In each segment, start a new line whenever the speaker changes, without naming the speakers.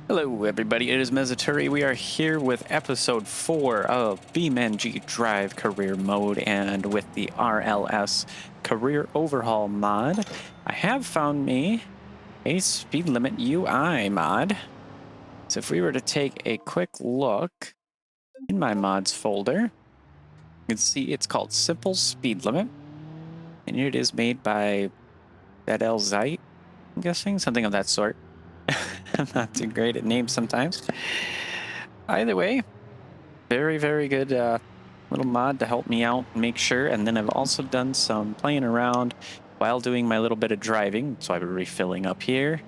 Hello everybody, it is Mezaturi. We are here with episode 4 of BeamNG.drive Career mode and with the RLS Career Overhaul mod. I have found me a speed limit UI mod. So if we were to take a quick look in my mods folder, you can see it's called Simple Speed Limit. And it is made by Bedel Zeit, I'm guessing, something of that sort. I'm not too great at names sometimes. Either way, very, very good little mod to help me out and make sure. And then I've also done some playing around while doing my little bit of driving. So I'm refilling up here.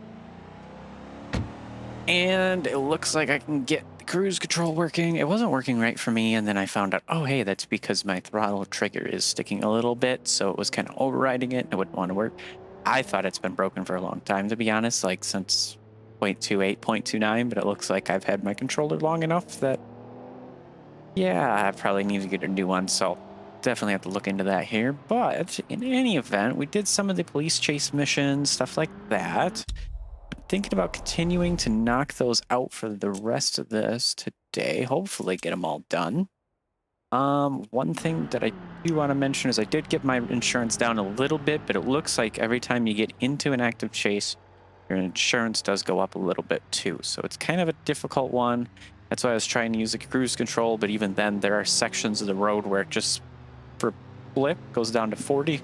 And it looks like I can get the cruise control working. It wasn't working right for me. And then I found out, oh, hey, that's because my throttle trigger is sticking a little bit. So it was kind of overriding it. It wouldn't want to work. I thought it's been broken for a long time, to be honest, like since 0.28, 0.29, but it looks like I've had my controller long enough that, yeah, I probably need to get a new one, so definitely have to look into that here. But in any event, we did some of the police chase missions, stuff like that. I'm thinking about continuing to knock those out for the rest of this today, hopefully get them all done. One thing that I do want to mention is I did get my insurance down a little bit, but it looks like every time you get into an active chase, your insurance does go up a little bit too. So it's kind of a difficult one. That's why I was trying to use the cruise control, but even then there are sections of the road where it just for blip goes down to 40.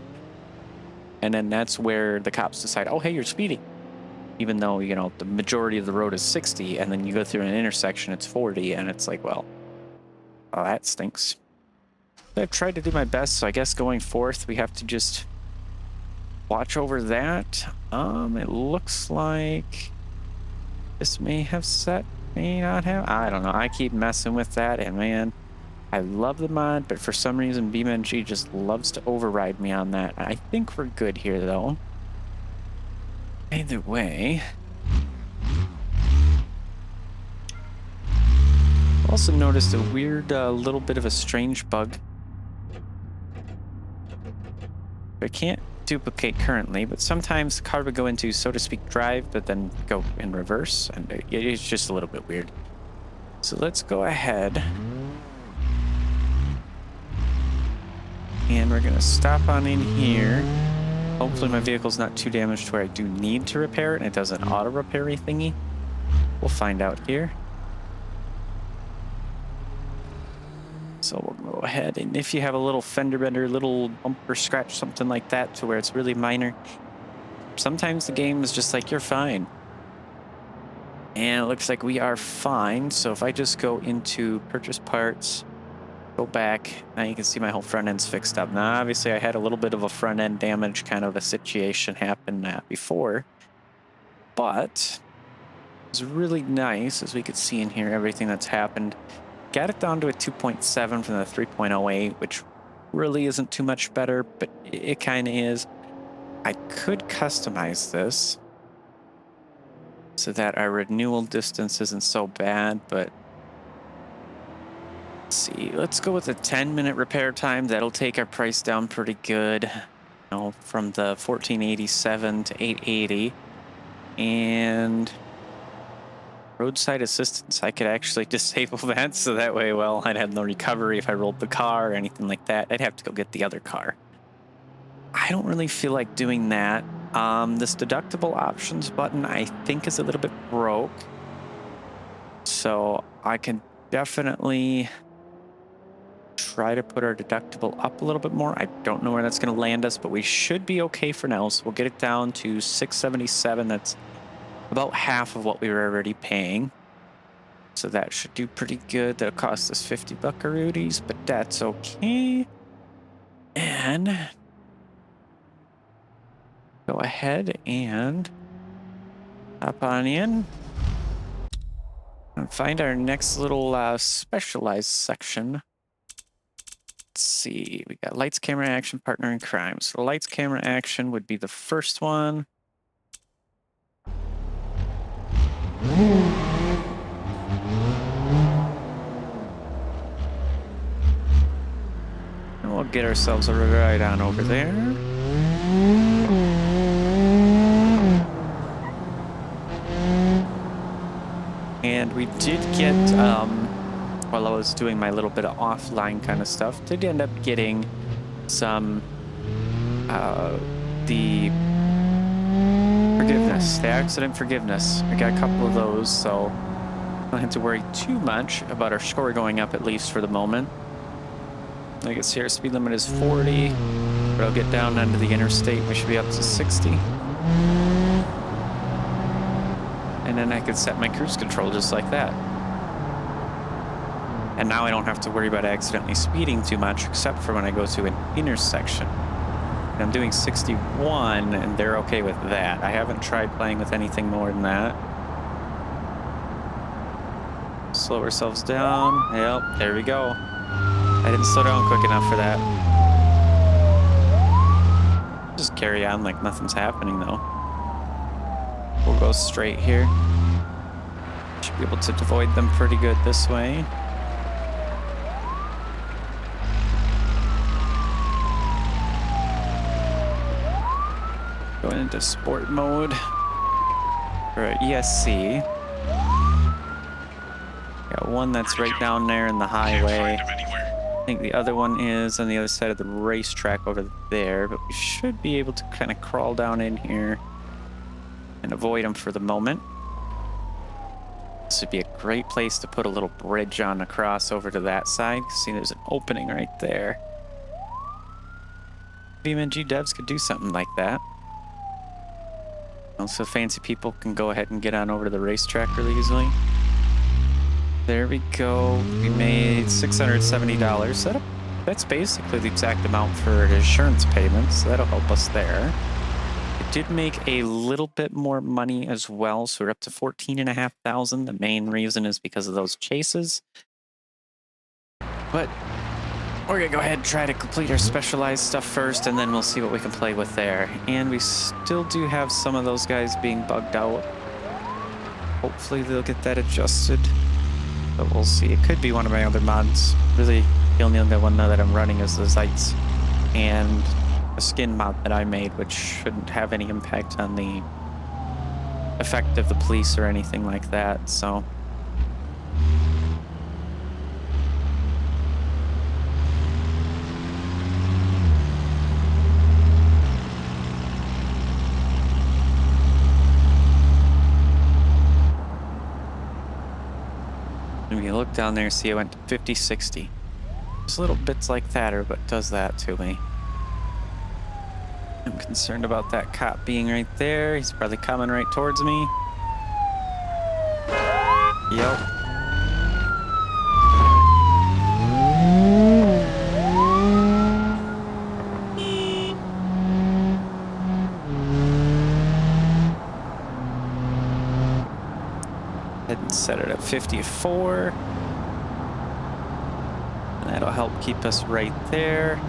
And then that's where the cops decide, oh, hey, you're speeding. Even though, you know, the majority of the road is 60 and then you go through an intersection, it's 40 and it's like, well, oh, that stinks. I've tried to do my best, so I guess going forth, we have to just watch over that. It looks like this may have set, may not have. I don't know. I keep messing with that, and man, I love the mod, but for some reason, BeamNG just loves to override me on that. I think we're good here, though. Either way. Also noticed a weird little bit of a strange bug. I can't duplicate currently, but sometimes the car would go into, so to speak, drive, but then go in reverse, and it's just a little bit weird. So let's go ahead. And we're going to stop on in here. Hopefully my vehicle's not too damaged to where I do need to repair it, and it does an auto-repair-y thingy. We'll find out here. So we'll go ahead, and if you have a little fender bender, little bumper scratch, something like that, to where it's really minor, sometimes the game is just like, you're fine. And it looks like we are fine. So if I just go into purchase parts, go back, now you can see my whole front end's fixed up. Now, obviously, I had a little bit of a front end damage kind of a situation happen before, but it was really nice, as we could see in here, everything that's happened. Got it down to a 2.7 from the 3.08, which really isn't too much better, but it kind of is. I could customize this so that our renewal distance isn't so bad, but let's see. Let's go with a 10-minute repair time. That'll take our price down pretty good, you know, from the 1487 to 880. And roadside assistance, I could actually disable that, so that way, well, I'd have no recovery if I rolled the car or anything like that. I'd have to go get the other car. I don't really feel like doing that. This deductible options button, I think, is a little bit broke. So I can definitely try to put our deductible up a little bit more. I don't know where that's going to land us, but we should be okay for now. So we'll get it down to $677. That's about half of what we were already paying. So that should do pretty good. That'll cost us 50 buckaroonies, but that's okay. And go ahead and hop on in and find our next little specialized section. Let's see, we got lights, camera, action, partner, and crime. So the lights, camera, action would be the first one. And we'll get ourselves a ride on over there. And we did get, while I was doing my little bit of offline kind of stuff, did end up getting some, the forgiveness, the accident forgiveness. I got a couple of those, so I don't have to worry too much about our score going up, at least for the moment. Like I see our speed limit is 40, but I'll get down onto the interstate. We should be up to 60. And then I could set my cruise control just like that. And now I don't have to worry about accidentally speeding too much, except for when I go to an intersection. And I'm doing 61, and they're okay with that. I haven't tried playing with anything more than that. Slow ourselves down. Yep, there we go. I didn't slow down quick enough for that. Just carry on like nothing's happening, though. We'll go straight here. Should be able to avoid them pretty good this way. Going into sport mode for ESC. Got one that's right down there in the highway. I think the other one is on the other side of the racetrack over there, but we should be able to kind of crawl down in here and avoid them for the moment. This would be a great place to put a little bridge on across over to that side. See, there's an opening right there. BeamNG devs could do something like that. Also, fancy people can go ahead and get on over to the racetrack really easily. There we go. We made $670. That's basically the exact amount for insurance payments. So that'll help us there. It did make a little bit more money as well, so we're up to $14,500. The main reason is because of those chases. But we're gonna go ahead and try to complete our specialized stuff first, and then we'll see what we can play with there. And we still do have some of those guys being bugged out. Hopefully they'll get that adjusted. But we'll see. It could be one of my other mods. Really, the only other one that I'm running is the Zeitz and a skin mod that I made, which shouldn't have any impact on the effect of the police or anything like that, so. When you look down there, see I went to 50, 60. Just little bits like that are what does that to me. I'm concerned about that cop being right there. He's probably coming right towards me. Yep. Head and set it at 54. And that'll help keep us right there.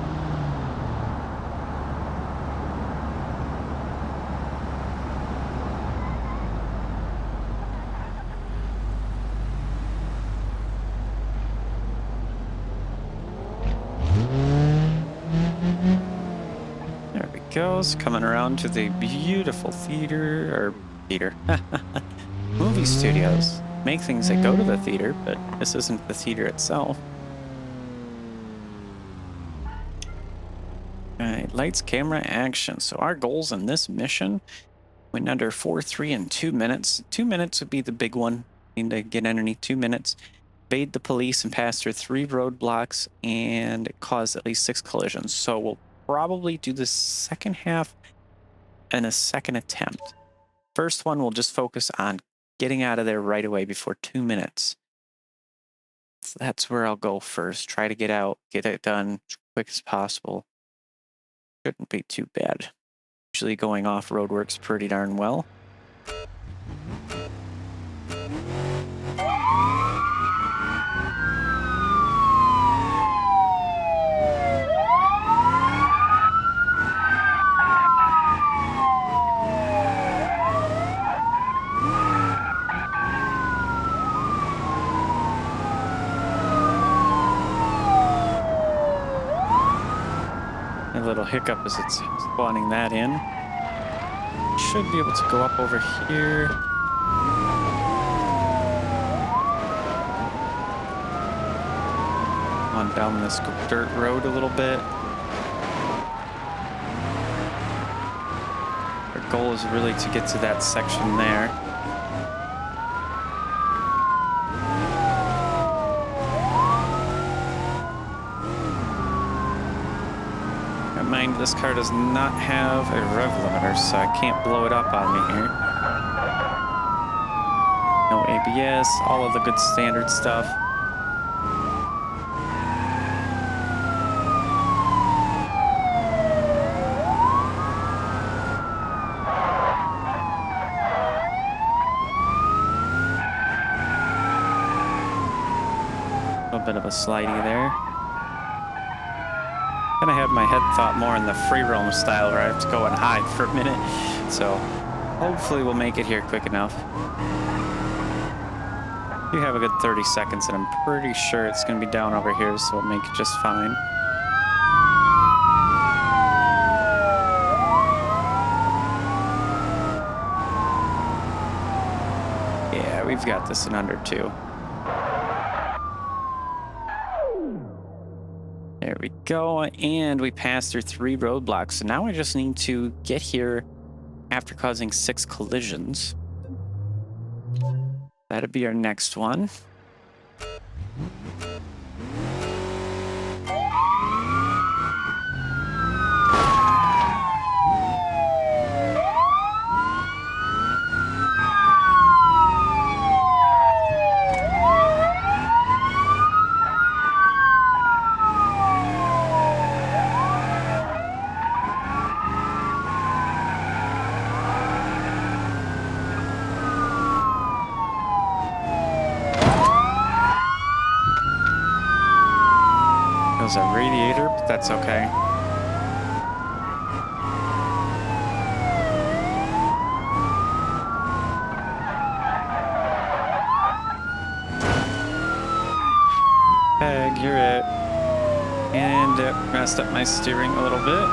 Goes coming around to the beautiful theater movie studios. Make things that go to the theater, but this isn't the theater itself. Alright, lights, camera, action. So our goals in this mission went under 4-3 in 2 minutes. 2 minutes would be the big one. Need to get underneath 2 minutes. Evade the police and pass through 3 roadblocks and cause at least 6 collisions. So we'll probably do the second half in a second attempt. First one, we'll just focus on getting out of there right away before 2 minutes. So that's where I'll go first. Try to get out, get it done as quick as possible. Shouldn't be too bad. Usually going off-road works pretty darn well. Little hiccup as it's spawning that in. Should be able to go up over here. on down this dirt road a little bit. Our goal is really to get to that section there. Mind, this car does not have a rev limiter, so I can't blow it up on me here. No ABS, all of the good standard stuff. A little bit of a slidey there. I have my head thought more in the free roam style where I have to go and hide for a minute. So hopefully we'll make it here quick enough. You have a good 30 seconds and I'm pretty sure it's going to be down over here, so we'll make it just fine. Yeah, we've got this in under 2. There we go, and we passed through 3 roadblocks. So now I just need to get here after causing 6 collisions. That'd be our next one. There's a radiator, but that's okay. Peg, you're it. And messed up my steering a little bit.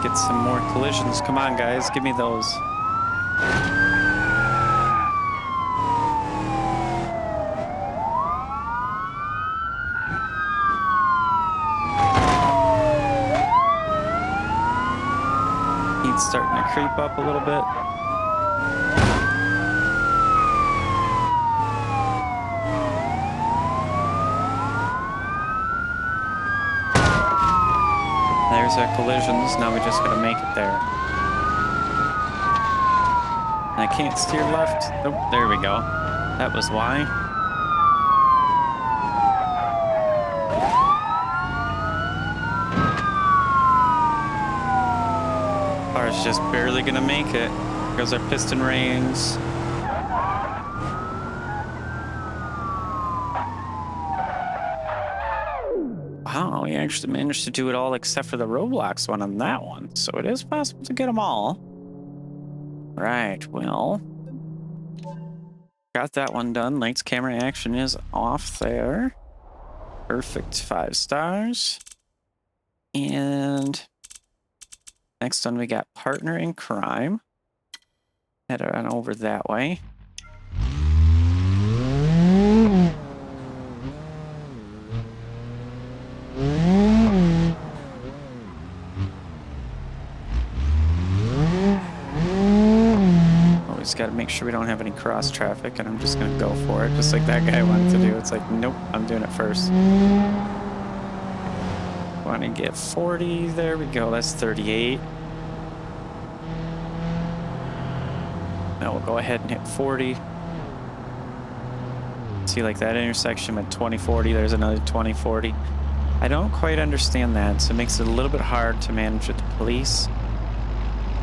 Get some more collisions. Come on, guys, give me those. He's starting to creep up a little bit. There's our collisions. Now we just gotta make it there. And I can't steer left. Oh, there we go. That was why. Car's just barely gonna make it. There goes our piston rings. Wow, we actually managed to do it all except for the Roblox one on that one. So it is possible to get them all. Right, well. Got that one done. Lights, camera, action is off there. Perfect, 5 stars. And next one we got partner in crime. Head on over that way. Always got to make sure we don't have any cross traffic, and I'm just going to go for it, just like that guy wanted to do. It's like, nope, I'm doing it first. Want to get 40. There we go. That's 38. Now we'll go ahead and hit 40. See, like that intersection with 2040, there's another 2040. I don't quite understand that, so it makes it a little bit hard to manage with the police.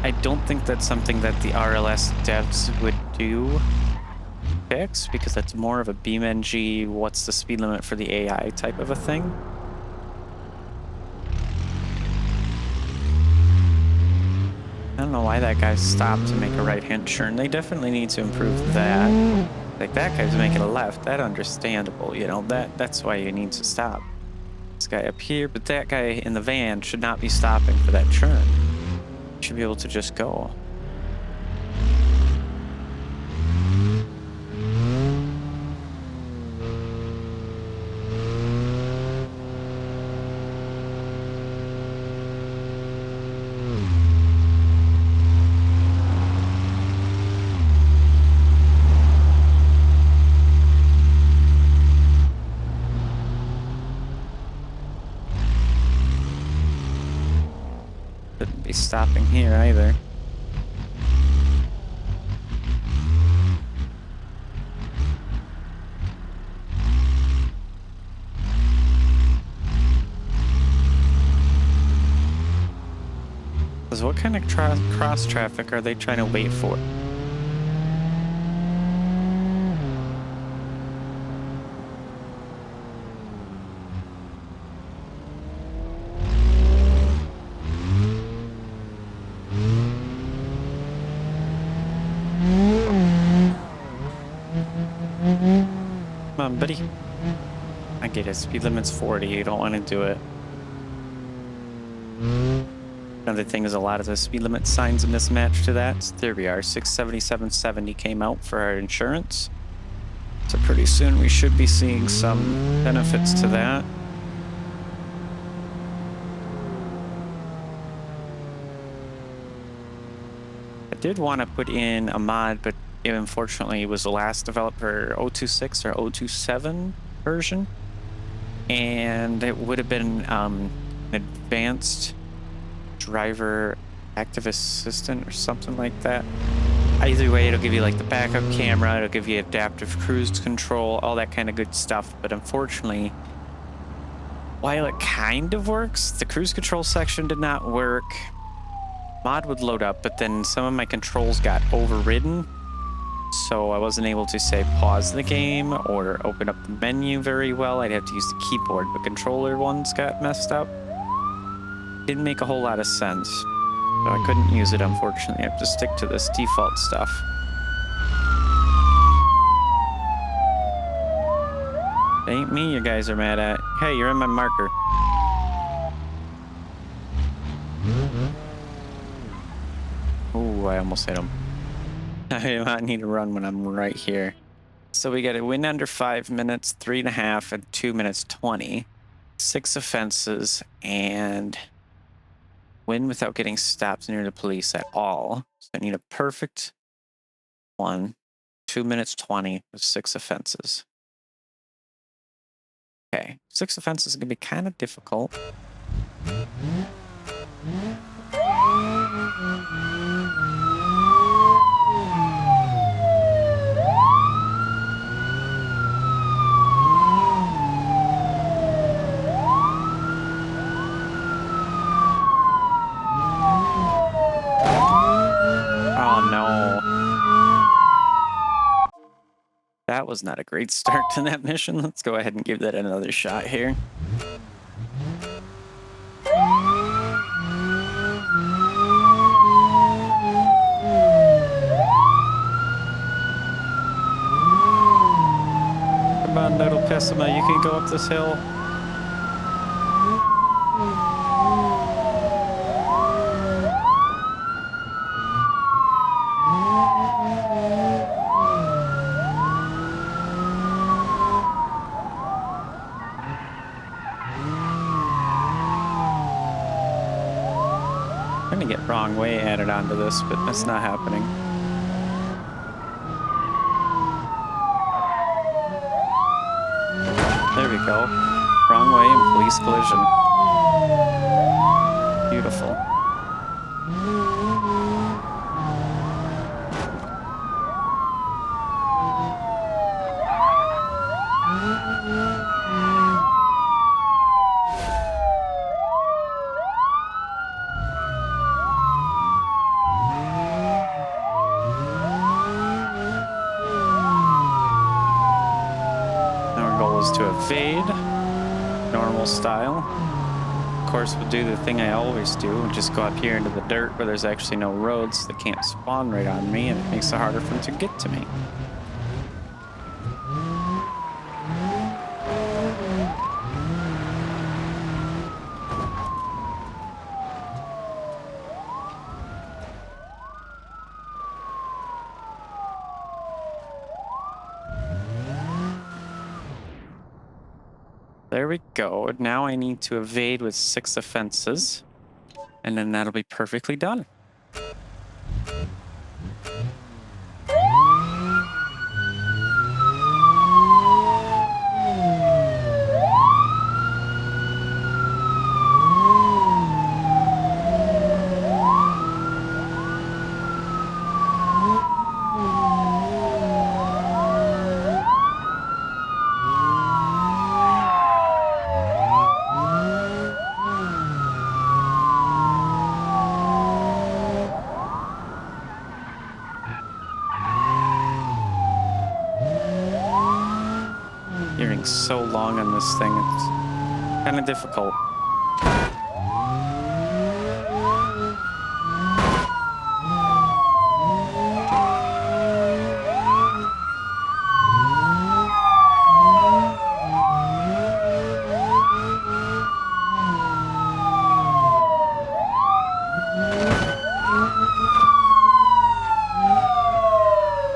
I don't think that's something that the RLS devs would do fix, because that's more of a BeamNG, what's the speed limit for the AI type of a thing. I don't know why that guy stopped to make a right-hand turn. They definitely need to improve that. Like, that guy's making a left. That's understandable, you know, that's why you need to stop. This guy up here, but that guy in the van should not be stopping for that turn. Should be able to just go. Shouldn't be stopping here either. What kind of cross traffic are they trying to wait for? Come on, buddy. I get it. Speed limit's 40. You don't want to do it. Another thing is a lot of the speed limit signs a mismatch to that. So there we are. 677.70 came out for our insurance. So pretty soon we should be seeing some benefits to that. I did want to put in a mod, but it unfortunately was the last developed for 0.26 or 0.27 version. And it would have been an advanced driver active assistant or something like that. Either way, it'll give you like the backup camera, it'll give you adaptive cruise control, all that kind of good stuff. But unfortunately, while it kind of works, the cruise control section did not work. Mod would load up, but then some of my controls got overridden. So I wasn't able to say pause the game or open up the menu very well. I'd have to use the keyboard, but controller ones got messed up. Didn't make a whole lot of sense. So I couldn't use it, unfortunately. I have to stick to this default stuff. It ain't me you guys are mad at. Hey, you're in my marker. Ooh, I almost hit him. I need to run when I'm right here. So we got a win under 5 minutes, 3.5, and 2 minutes 20. 6 offenses, and win without getting stopped near the police at all. So I need a perfect one. 2 minutes 20 with 6 offenses. Okay, 6 offenses is gonna be kind of difficult. That was not a great start to that mission. Let's go ahead and give that another shot here. Come on, Noodle Pessima, you can go up this hill. I'm gonna get wrong way added onto this, but that's not happening. There we go. Wrong way and police collision. Beautiful. To evade, normal style. Of course, we'll do the thing I always do and just go up here into the dirt where there's actually no roads that can't spawn right on me, and it makes it harder for them to get to me. There we go. Now I need to evade with 6 offenses, and then that'll be perfectly done. Steering so long on this thing, it's kind of difficult.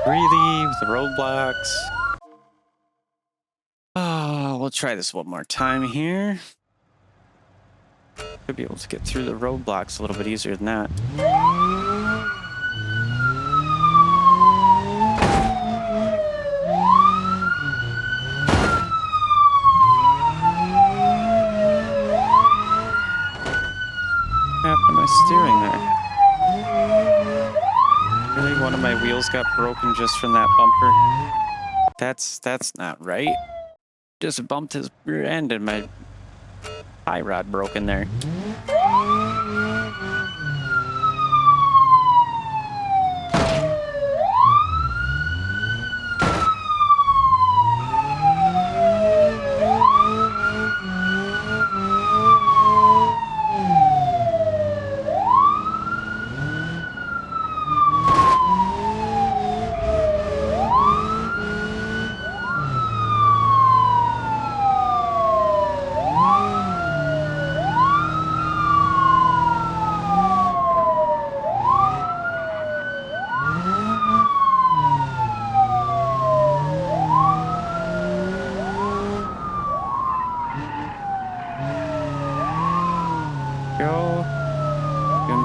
Breathy with the roadblocks. We'll try this one more time here. Should be able to get through the roadblocks a little bit easier than that. What happened to my steering there? Really, one of my wheels got broken just from that bumper? That's not right. Just bumped his rear end and my tie rod broken there.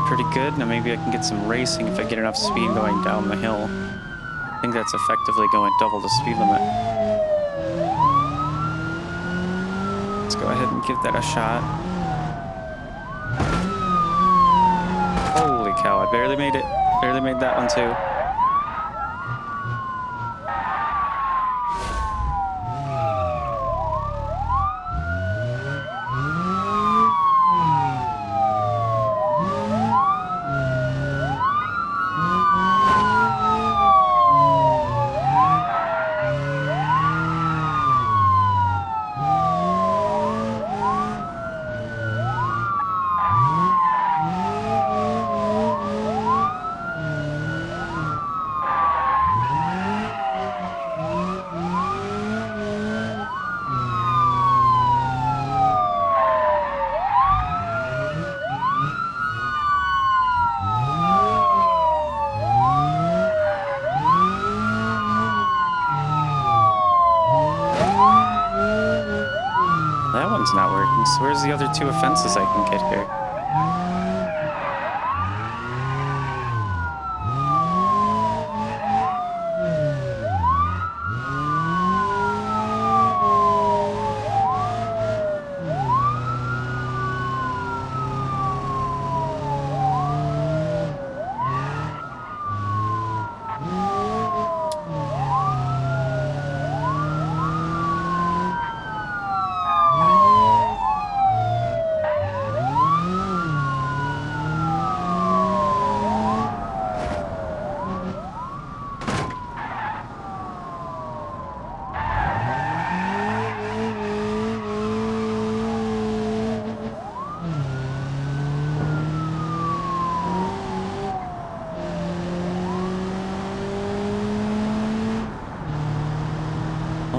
Pretty good. Now maybe I can get some racing if I get enough speed going down the hill. I think that's effectively going double the speed limit. Let's go ahead and give that a shot. Holy cow, I barely made it. Barely made that one too. That one's not working, so where's the other 2 offenses I can get here?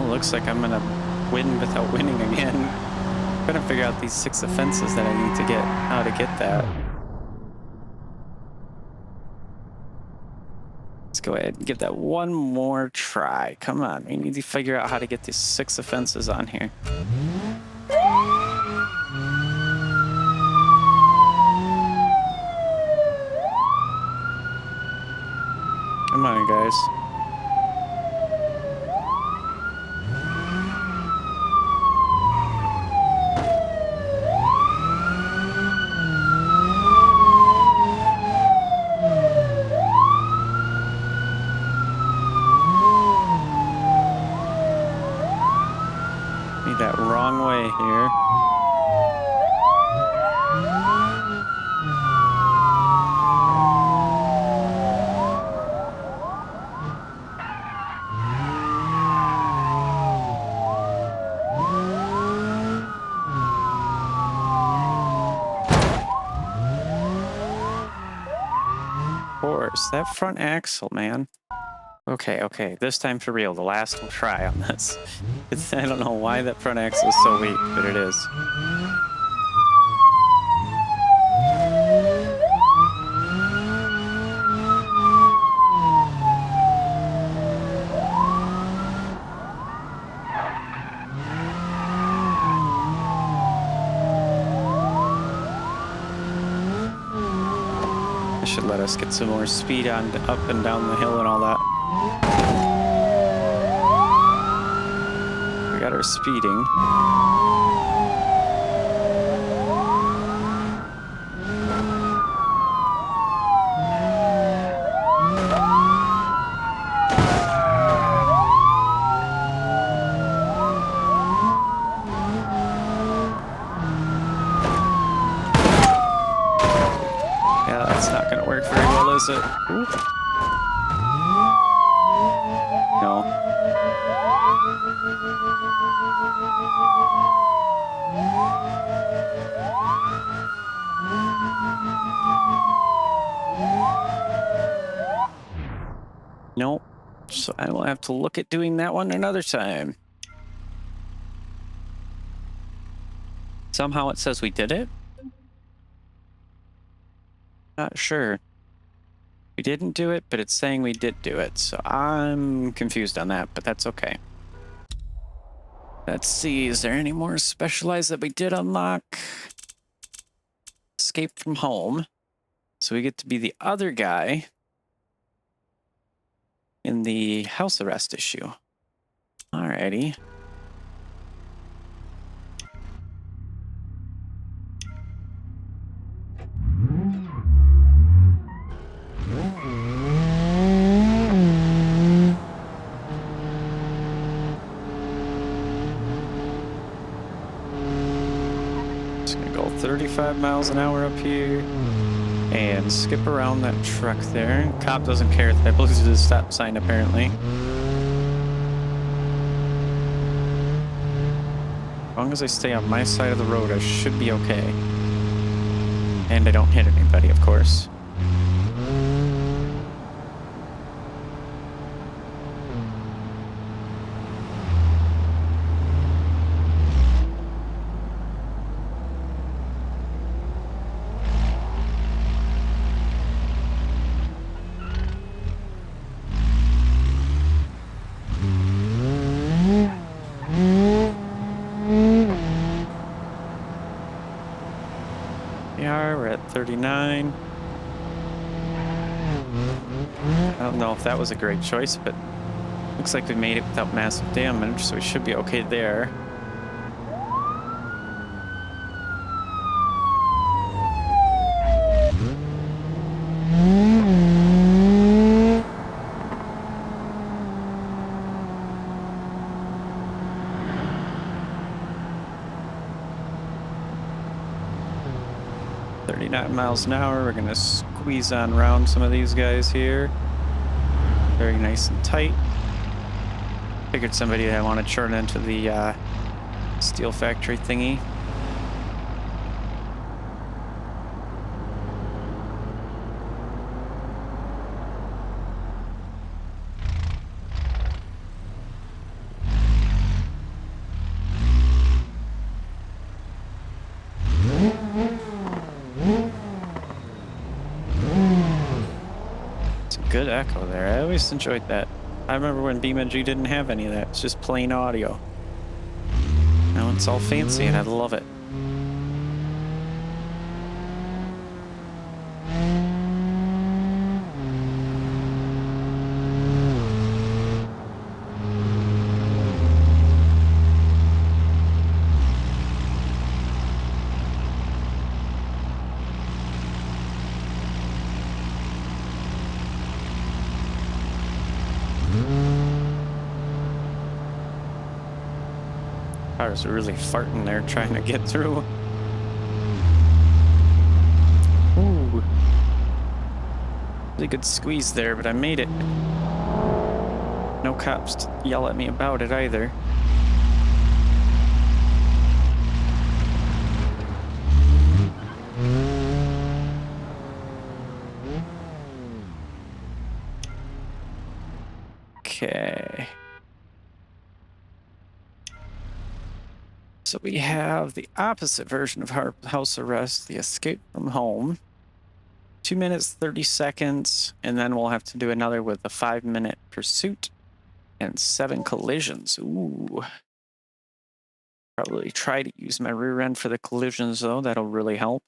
Looks like I'm gonna win without winning again. I'm trying to figure out these 6 offenses that I need to get, how to get that. Let's go ahead and give that one more try. Come on, we need to figure out how to get these 6 offenses on here. cars. Need that wrong way here. Of course, that front axle, man. Okay, okay, this time for real, the last try on this. I don't know why that front axle is so weak, but it is. I should let us get some more speed on up and down the hill and all that. We got our speeding. Yeah, that's not gonna work very well, is it? Ooh. No. Nope. So I will have to look at doing that one another time. Somehow it says we did it. Not sure. We didn't do it, but it's saying we did do it. So I'm confused on that, but that's okay. Let's see, is there any more specialized that we did unlock? Escape from home. So we get to be the other guy in the house arrest issue. Alrighty. Just gonna go 35 miles an hour up here and skip around that truck there. Cop doesn't care that I blew through the stop sign apparently. As long as I stay on my side of the road, I should be okay. And I don't hit anybody, of course. We're at 39. I don't know if that was a great choice, but looks like we made it without massive damage, so we should be okay there. Miles an hour. We're gonna squeeze on around some of these guys here. Very nice and tight. Figured somebody that I want to churn into the steel factory thingy. Good echo there. I always enjoyed that. I remember when BeamNG didn't have any of that. It's just plain audio. Now it's all fancy and I love it. cars are really farting there trying to get through. Ooh. Really good squeeze there, but I made it. No cops to yell at me about it either. Okay. So we have the opposite version of house arrest, the escape from home. 2 minutes, 30 seconds, and then we'll have to do another with a 5-minute pursuit and 7 collisions. Ooh. Probably try to use my rear end for the collisions, though. That'll really help.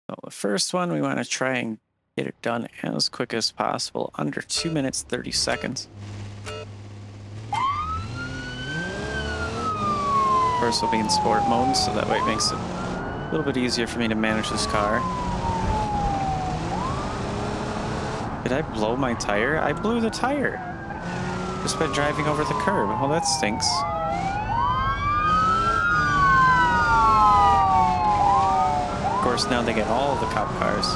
So the first one, we want to try and get it done as quick as possible, under 2 minutes, 30 seconds. Of course, we'll be in sport mode, so that way it makes it a little bit easier for me to manage this car. Did I blow my tire? I blew the tire. Just by driving over the curb. Well, that stinks. Of course, now they get all of the cop cars.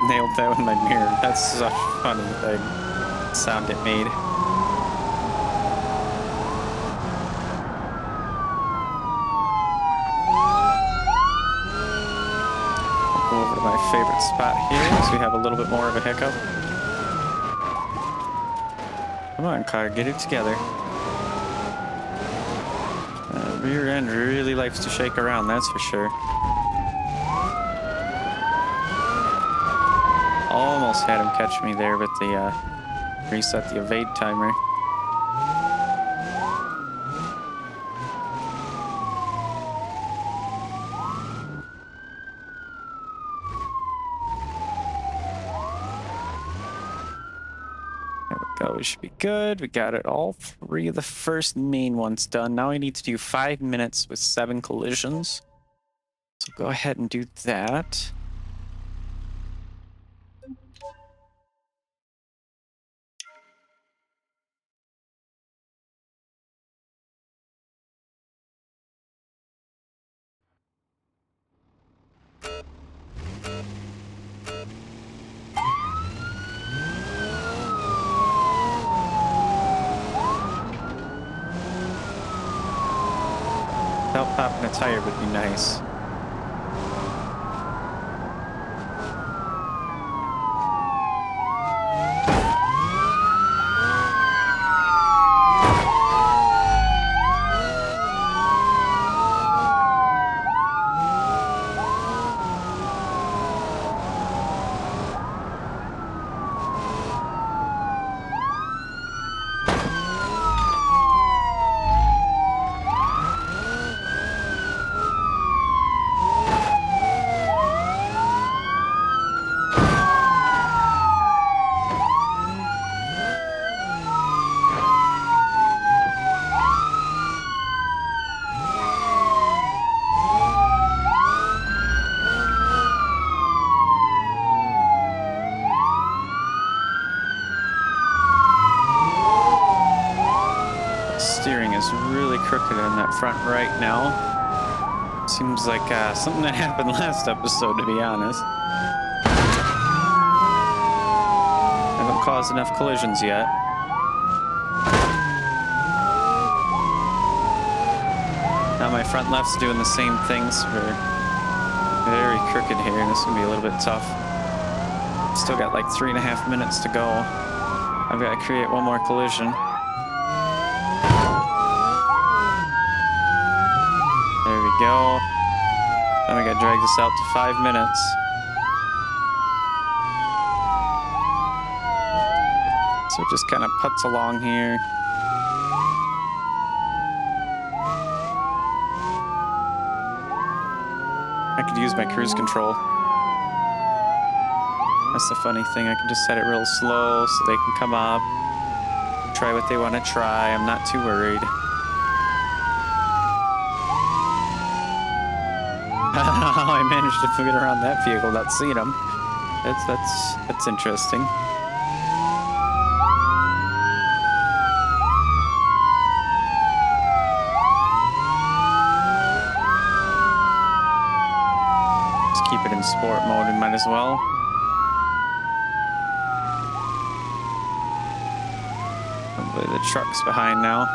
Nailed that with my mirror. That's such a funny thing. Sound it made. I'll go over to my favorite spot here as we have a little bit more of a hiccup. Come on, car, get it together. Rear end really likes to shake around, that's for sure. Almost had him catch me there with the reset the evade timer. There we go, we should be good. We got it all 3 of the first main ones done. Now we need to do 5 minutes with 7 collisions. So go ahead and do that. Without popping a tire would be nice. Steering is really crooked in that front right now. Seems like something that happened last episode, to be honest. Haven't caused enough collisions yet. Now my front left's doing the same things. We're very crooked here, and this is gonna be a little bit tough. Still got like 3.5 minutes to go. I've got to create one more collision. There we go. Then we gotta drag this out to 5 minutes. So it just kind of putts along here. I could use my cruise control. That's the funny thing. I can just set it real slow so they can come up, try what they want to try. I'm not too worried. I don't know how I managed to get around that vehicle without seeing them. That's interesting. Just keep it in sport mode. We might as well. Hopefully the truck's behind now.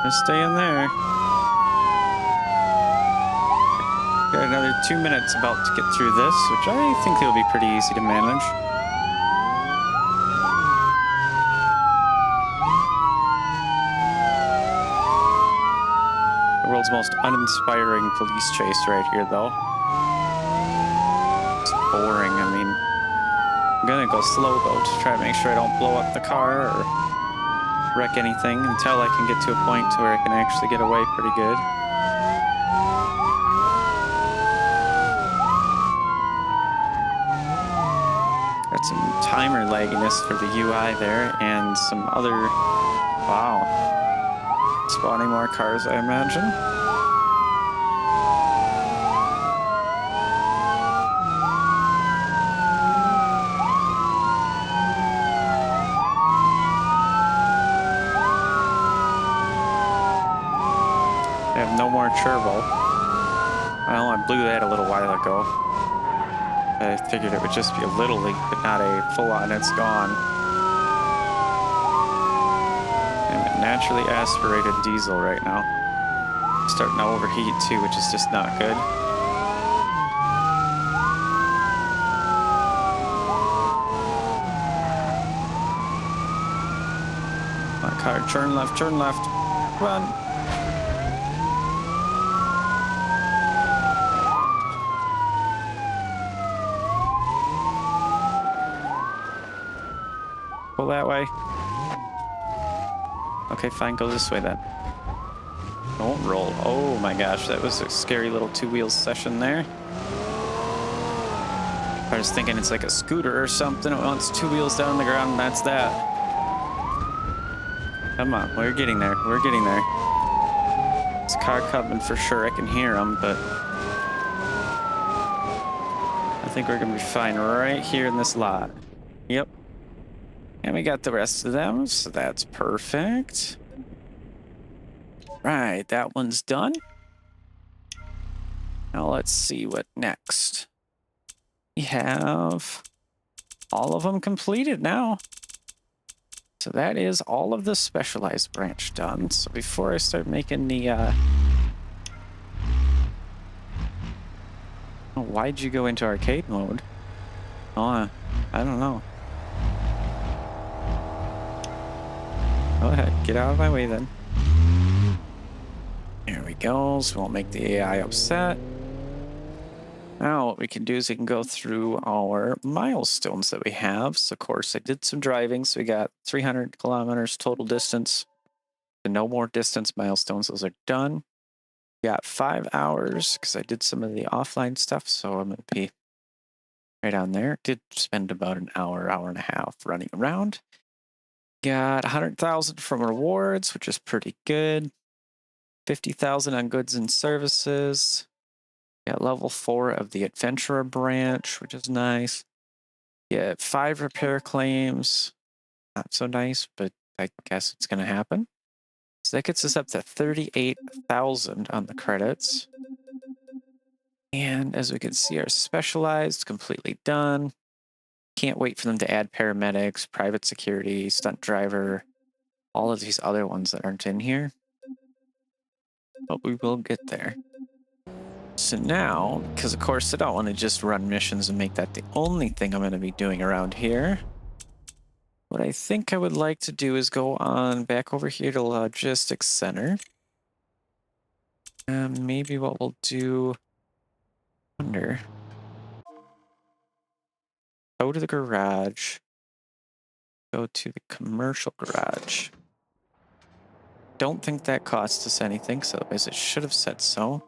Just stay in there. Got another 2 minutes about to get through this, which I think will be pretty easy to manage. The world's most uninspiring police chase right here, though. It's boring. I mean, I'm gonna go slow though to try to make sure I don't blow up the car or wreck anything until I can get to a point to where I can actually get away pretty good. Got some timer lagginess for the UI there and some other... Wow. Spawning more cars, I imagine. I have no more turbo. Well, I blew that a little while ago. I figured it would just be a little leak, but not a full-on, it's gone. I'm a naturally aspirated diesel right now. Starting to overheat too, which is just not good. My car, turn left, run. Pull that way. Okay, fine, go this way then. Don't roll. Oh my gosh, that was a scary little two-wheel session there. I was thinking it's like a scooter or something. It wants two wheels down the ground and that's that. Come on, we're getting there. We're getting there. It's a car coming for sure. I can hear him, but I think we're gonna be fine right here in this lot. Yep. And we got the rest of them, so that's perfect. Right, that one's done. Now let's see what next. We have all of them completed now. So that is all of the specialized branch done. So before I start making the... Oh, why'd you go into arcade mode? Oh, I don't know. Go ahead, get out of my way then. There we go, so we won't make the AI upset. Now what we can do is we can go through our milestones that we have. So of course I did some driving, so we got 300 kilometers total distance. So no more distance milestones, those are done. We got 5 hours because I did some of the offline stuff, so I'm gonna be right on there. Did spend about an hour, hour and a half running around. Got 100,000 from rewards, which is pretty good. 50,000 on goods and services. Got level 4 of the adventurer branch, which is nice. Get 5 repair claims. Not so nice, but I guess it's gonna happen. So that gets us up to 38,000 on the credits. And as we can see, our specialized completely done. Can't wait for them to add paramedics, private security, stunt driver, all of these other ones that aren't in here. But we will get there. So now, because of course I don't want to just run missions and make that the only thing I'm going to be doing around here. What I think I would like to do is go on back over here to Logistics Center. And maybe what we'll do... Go to the garage. Go to the commercial garage. Don't think that cost us anything, so otherwise it should have said so.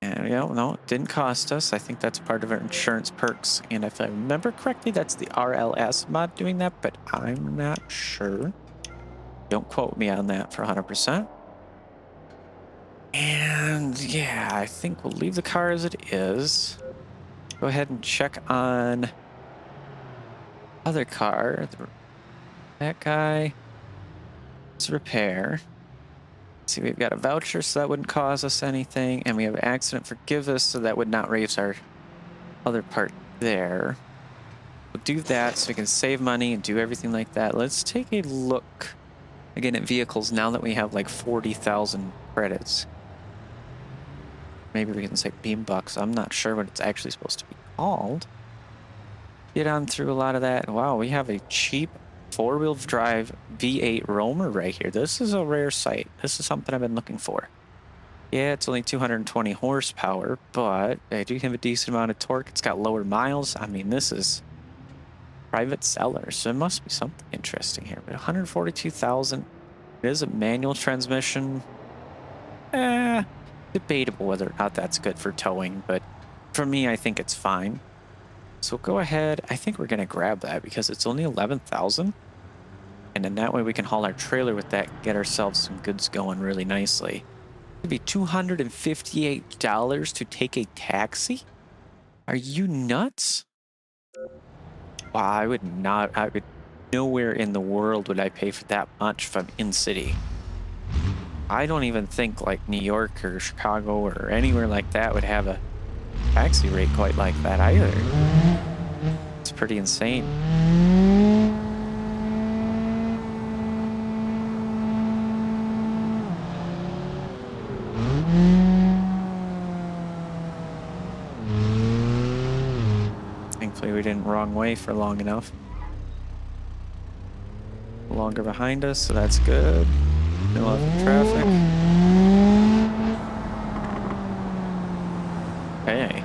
And no, it didn't cost us. I think that's part of our insurance perks. And if I remember correctly, that's the RLS mod doing that, but I'm not sure. Don't quote me on that for 100%. And yeah, I think we'll leave the car as it is. Go ahead and check on other car. That guy is repair. See, we've got a voucher, so that wouldn't cause us anything. And we have accident forgive us, so that would not raise our other part there. We'll do that so we can save money and do everything like that. Let's take a look again at vehicles now that we have like 40,000 credits. Maybe we can say Beam Bucks. I'm not sure what it's actually supposed to be called. Get on through a lot of that. Wow, we have a cheap 4-wheel drive V8 Roamer right here. This is a rare sight. This is something I've been looking for. Yeah, it's only 220 horsepower, but I do have a decent amount of torque. It's got lower miles. I mean, this is private seller, so it must be something interesting here. But 142,000. It is a manual transmission. Debatable whether or not that's good for towing, but for me, I think it's fine. So go ahead. I think we're going to grab that because it's only 11,000. And then that way we can haul our trailer with that and get ourselves some goods going really nicely. It'd be $258 to take a taxi? Are you nuts? Wow, I would not. Nowhere in the world would I pay for that much from in city. I don't even think like New York or Chicago or anywhere like that would have a taxi rate quite like that either. It's pretty insane. Thankfully we didn't wrong way for long enough. Longer behind us, so that's good. No other traffic. Hey.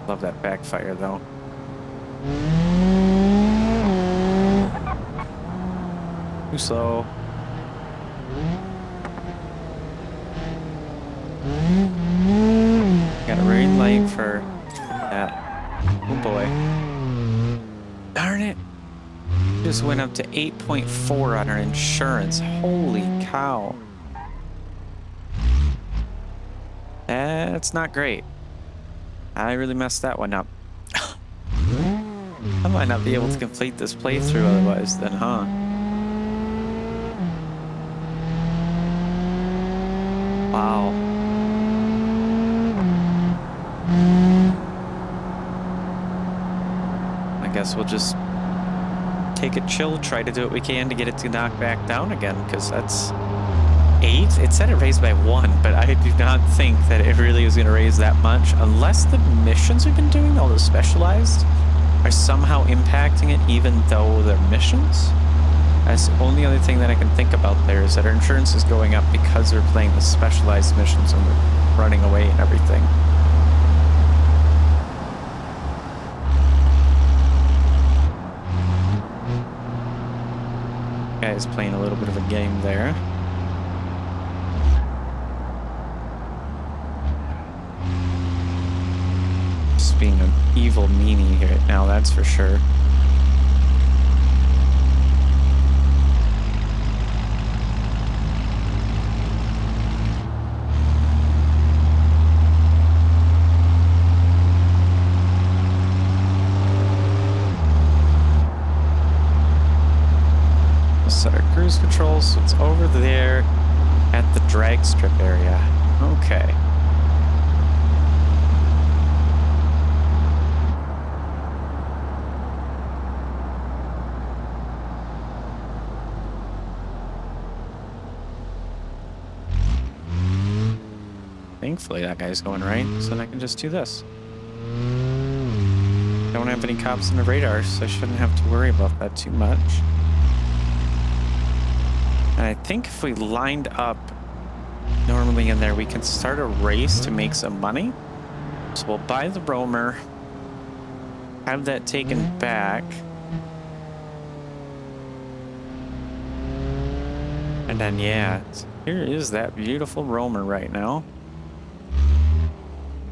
Love that backfire though. Too slow. Got a green light for that. Oh boy. Darn it. Just went up to 8.4 on our insurance. Holy cow. That's not great. I really messed that one up. I might not be able to complete this playthrough otherwise then, huh? Wow. I guess we'll just take it chill, try to do what we can to get it to knock back down again, because that's 8. It said it raised by 1, but I do not think that it really was going to raise that much, unless the missions we've been doing, all those specialized, are somehow impacting it, even though they're missions. That's the only other thing that I can think about there, is that our insurance is going up because we're playing the specialized missions and we're running away and everything. Guy's playing a little bit of a game there. Just being an evil meanie right now, that's for sure. Set our cruise control, so it's over there at the drag strip area. Okay. Thankfully that guy's going right, so then I can just do this. Don't have any cops on the radar, so I shouldn't have to worry about that too much. And I think if we lined up normally in there, we can start a race to make some money. So we'll buy the roamer, have that taken back, and then yeah, here is that beautiful roamer right now.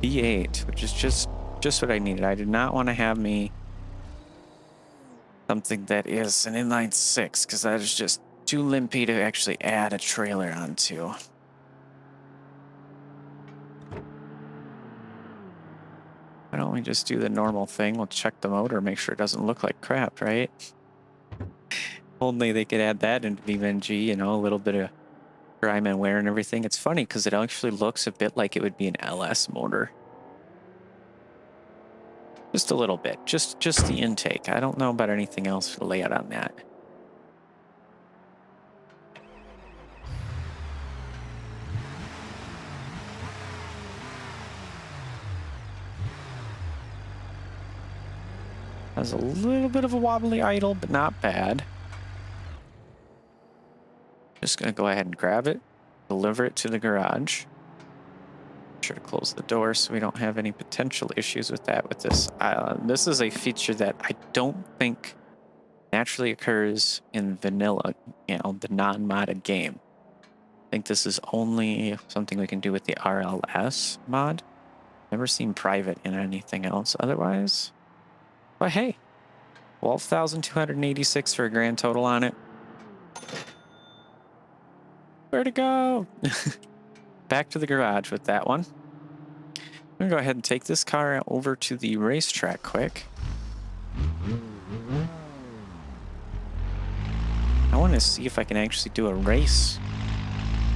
B8, which is just what I needed. I did not want to have me something that is an inline 6 because that is just too limpy to actually add a trailer onto. Why don't we just do the normal thing? We'll check the motor, make sure it doesn't look like crap, right? Only they could add that into BeamNG, you know, a little bit of grime and wear and everything. It's funny because it actually looks a bit like it would be an LS motor. Just a little bit, just the intake. I don't know about anything else for the layout on that. Has a little bit of a wobbly idle, but not bad. Just gonna go ahead and grab it, deliver it to the garage. Make sure to close the door so we don't have any potential issues with that with this. This is a feature that I don't think naturally occurs in vanilla, you know, the non-modded game. I think this is only something we can do with the RLS mod. Never seen private in anything else otherwise. But hey, 12,286 for a grand total on it. Where to go? Back to the garage with that one. I'm gonna go ahead and take this car over to the racetrack quick. I want to see if I can actually do a race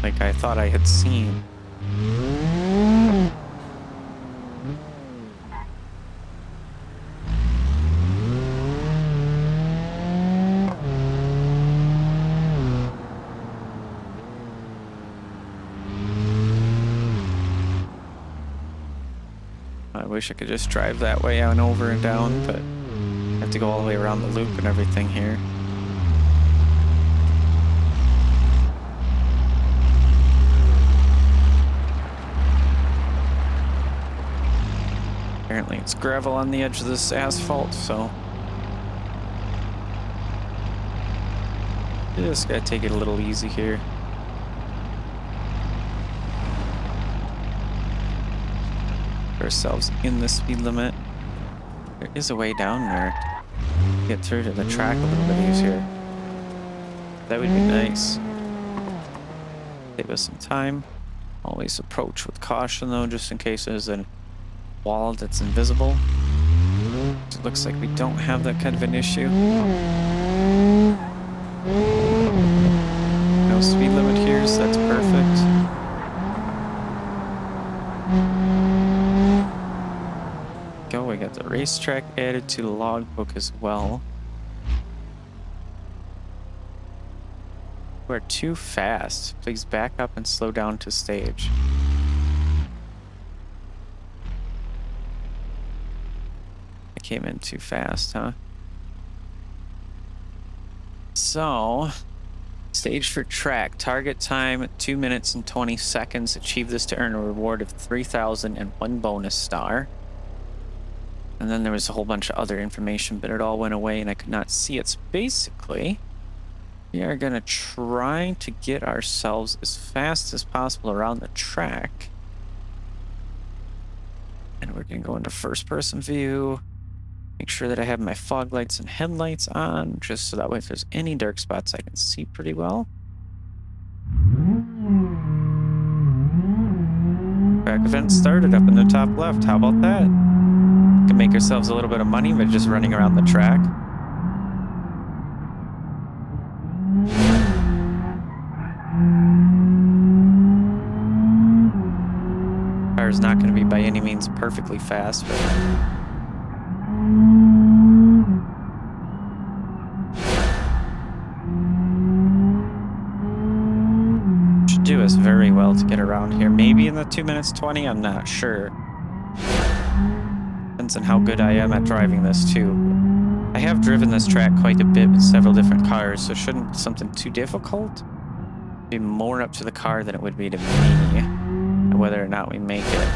like I thought I had seen. I wish I could just drive that way and over and down, but I have to go all the way around the loop and everything here. Apparently it's gravel on the edge of this asphalt, so just gotta take it a little easy here. Ourselves in the speed limit. There is a way down there to get through to the track a little bit easier. That would be nice. Save us some time. Always approach with caution though, just in case there's a wall that's invisible. It looks like we don't have that kind of an issue. No speed limit here, so that's perfect. We got the racetrack added to the logbook as well. We're too fast. Please back up and slow down to stage. I came in too fast, huh? So, stage for track. Target time 2 minutes and 20 seconds. Achieve this to earn a reward of 3,001 bonus star. And then there was a whole bunch of other information, but it all went away and I could not see it. So basically, we are going to try to get ourselves as fast as possible around the track. And we're going to go into first-person view. Make sure that I have my fog lights and headlights on, just so that way if there's any dark spots I can see pretty well. Track event started up in the top left. How about that? Can make ourselves a little bit of money by just running around the track. Car's not going to be by any means perfectly fast, but should do us very well to get around here. Maybe in the 2 minutes 20, I'm not sure. Depends on how good I am at driving this too. I have driven this track quite a bit with several different cars, so it shouldn't be something too difficult. It'd be more up to the car than it would be to me, whether or not we make it.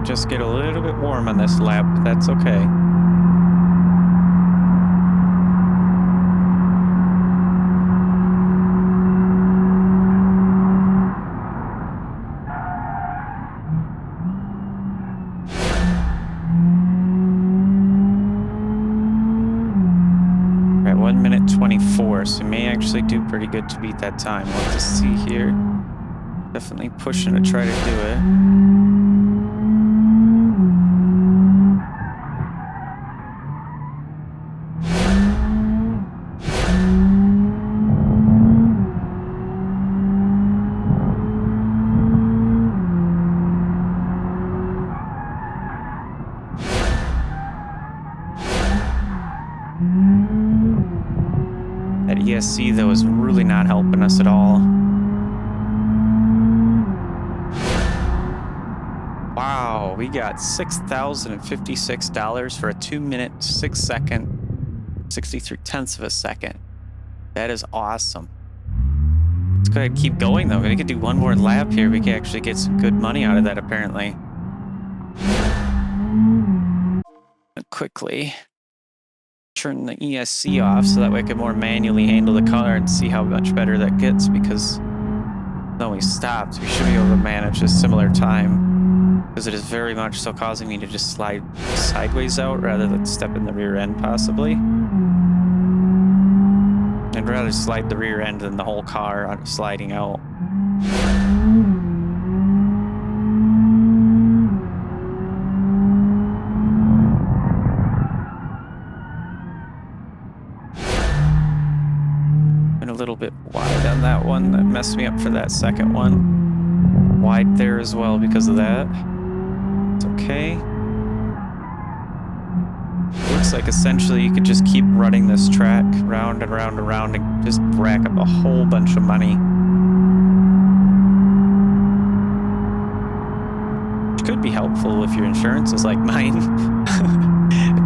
just get a little bit warm on this lap, but that's okay. At 1 minute 24, so we may actually do pretty good to beat that time. We'll have to see here. Definitely pushing to try to do it. That ESC, though, is really not helping us at all. Wow, we got $6,056 for a 2 minute, 6 second, 63 tenths of a second. That is awesome. Let's go ahead and keep going, though. We could do one more lap here. We could actually get some good money out of that, apparently. Quickly turn the ESC off so that way I can more manually handle the car and see how much better that gets, because when we stopped, we should be able to manage a similar time, because it is very much so causing me to just slide sideways out rather than step in the rear end, possibly. I'd rather slide the rear end than the whole car sliding out. A little bit wide on that one. That messed me up for that second one. Wide there as well because of that. It's okay. Looks like essentially you could just keep running this track round and round and round and just rack up a whole bunch of money. Which could be helpful if your insurance is like mine.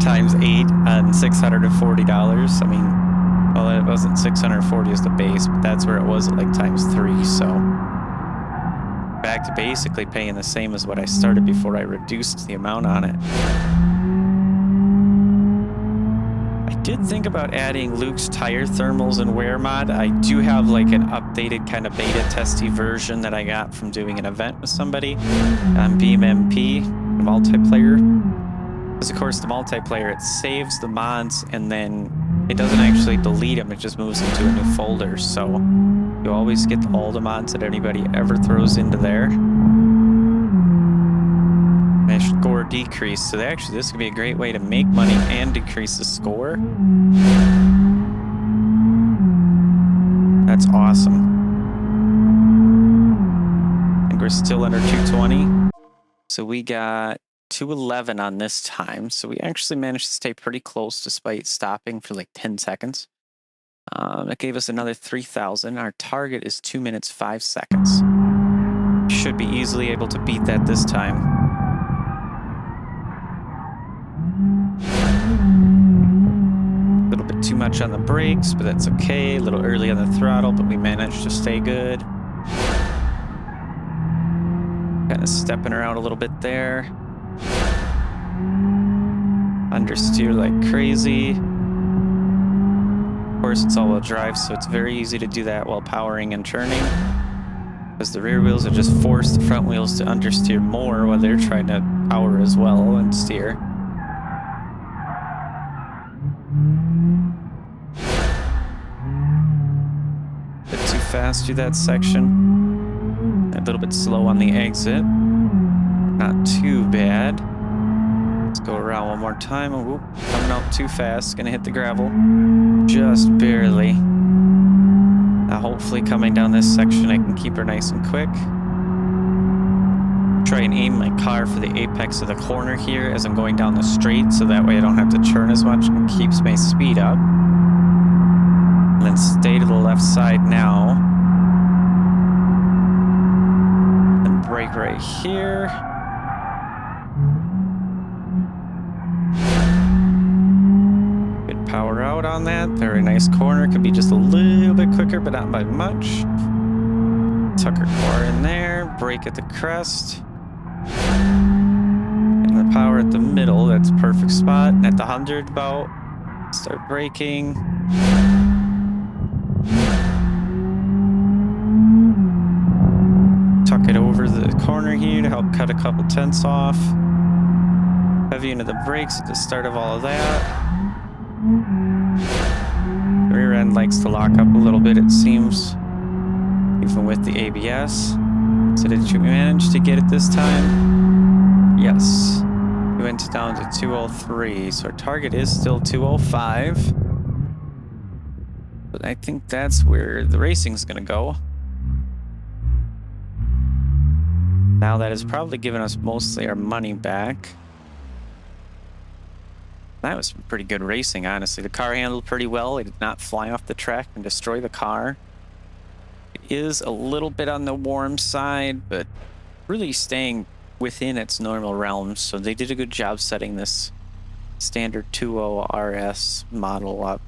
Times 8 on $640. I mean, well, it wasn't 640 as the base, but that's where it was at like times 3, so back to basically paying the same as what I started before I reduced the amount on it. I did think about adding Luke's tire thermals and wear mod. I do have like an updated kind of beta testy version that I got from doing an event with somebody on BeamNG, the multiplayer. Because of course the multiplayer, it saves the mods and then it doesn't actually delete them, it just moves them to a new folder, so you always get all the mods that anybody ever throws into there. My score decreased, so actually this could be a great way to make money and decrease the score. That's awesome. I think we're still under 220. So we got 211 on this time, so we actually managed to stay pretty close despite stopping for like 10 seconds. That gave us another 3,000. Our target is 2 minutes 5 seconds. Should be easily able to beat that this time. A little bit too much on the brakes, but that's okay. A little early on the throttle, but we managed to stay good. Kind of stepping her out a little bit there. Understeer like crazy. Of course, it's all-wheel drive, so it's very easy to do that while powering and turning, because the rear wheels will just force the front wheels to understeer more while they're trying to power as well and steer. A bit too fast through that section. A little bit slow on the exit. Not too bad. Let's go around one more time. Oh, whoop, coming out too fast. Gonna hit the gravel. Just barely. Now hopefully coming down this section I can keep her nice and quick. Try and aim my car for the apex of the corner here as I'm going down the straight, so that way I don't have to turn as much and keeps my speed up. And then stay to the left side now. And brake right here. Good power out on that. Very nice corner. Could be just a little bit quicker, but not by much. Tuck her car in there. Brake at the crest. power at the middle. That's perfect spot. At the 100 about, start braking. Tuck it over the corner here to help cut a couple tenths off. Heavy into the brakes at the start of all of that. The rear end likes to lock up a little bit, it seems, even with the ABS. So did you manage to get it this time? Yes. We went down to 203, so our target is still 205. But I think that's where the racing's gonna go. Now that has probably given us mostly our money back. That was some pretty good racing, honestly. The car handled pretty well. It did not fly off the track and destroy the car. It is a little bit on the warm side, but really staying within its normal realms. So they did a good job setting this standard 2.0 RS model up.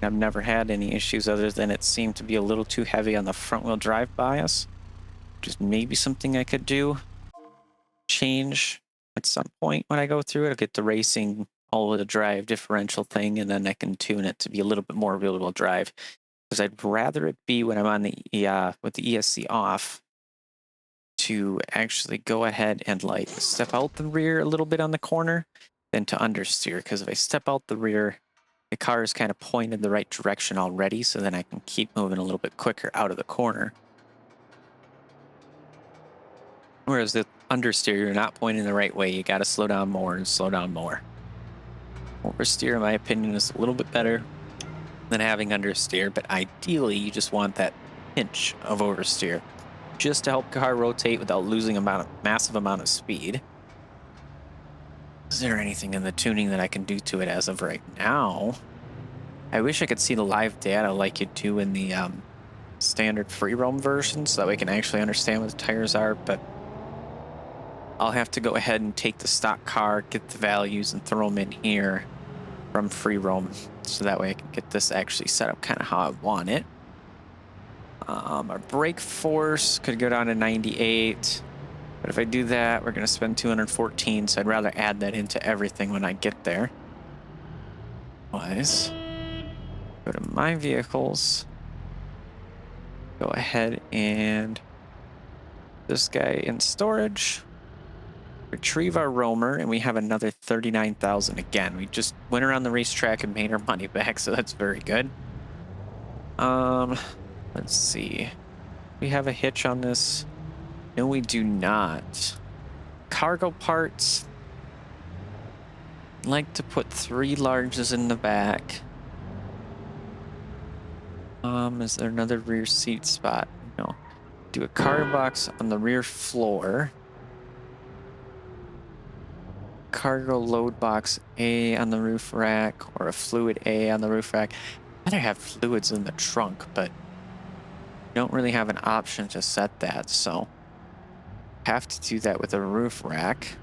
I've never had any issues other than it seemed to be a little too heavy on the front-wheel drive bias, which is maybe something I could change at some point when I go through it. I'll get the racing all-wheel drive differential thing, and then I can tune it to be a little bit more real-wheel drive. Because I'd rather it be when I'm on the with the ESC off to actually go ahead and like step out the rear a little bit on the corner than to understeer. Because if I step out the rear, the car is kind of pointed the right direction already, so then I can keep moving a little bit quicker out of the corner. Whereas the understeer, you're not pointing the right way. You got to slow down more and slow down more. Oversteer, in my opinion, is a little bit better than having understeer, but ideally you just want that pinch of oversteer just to help the car rotate without losing a massive amount of speed. Is there anything in the tuning that I can do to it as of right now? I wish I could see the live data like you do in the standard free roam version, so that we can actually understand what the tires are, but I'll have to go ahead and take the stock car, get the values, and throw them in here from free roam, so that way I can get this actually set up kind of how I want it. Our brake force could go down to 98, but if I do that, we're going to spend 214, so I'd rather add that into everything when I get there. Otherwise, go to my vehicles, go ahead and this guy in storage, retrieve our roamer, and we have another 39,000 again. We just went around the racetrack and made our money back, so that's very good. Let's see. We have a hitch on this. No, we do not. Cargo parts. I'd like to put 3 larges in the back. Is there another rear seat spot? No. Do a cargo box on the rear floor. Cargo load box A on the roof rack, or a fluid A on the roof rack. I'd rather have fluids in the trunk, but don't really have an option to set that, so have to do that with a roof rack.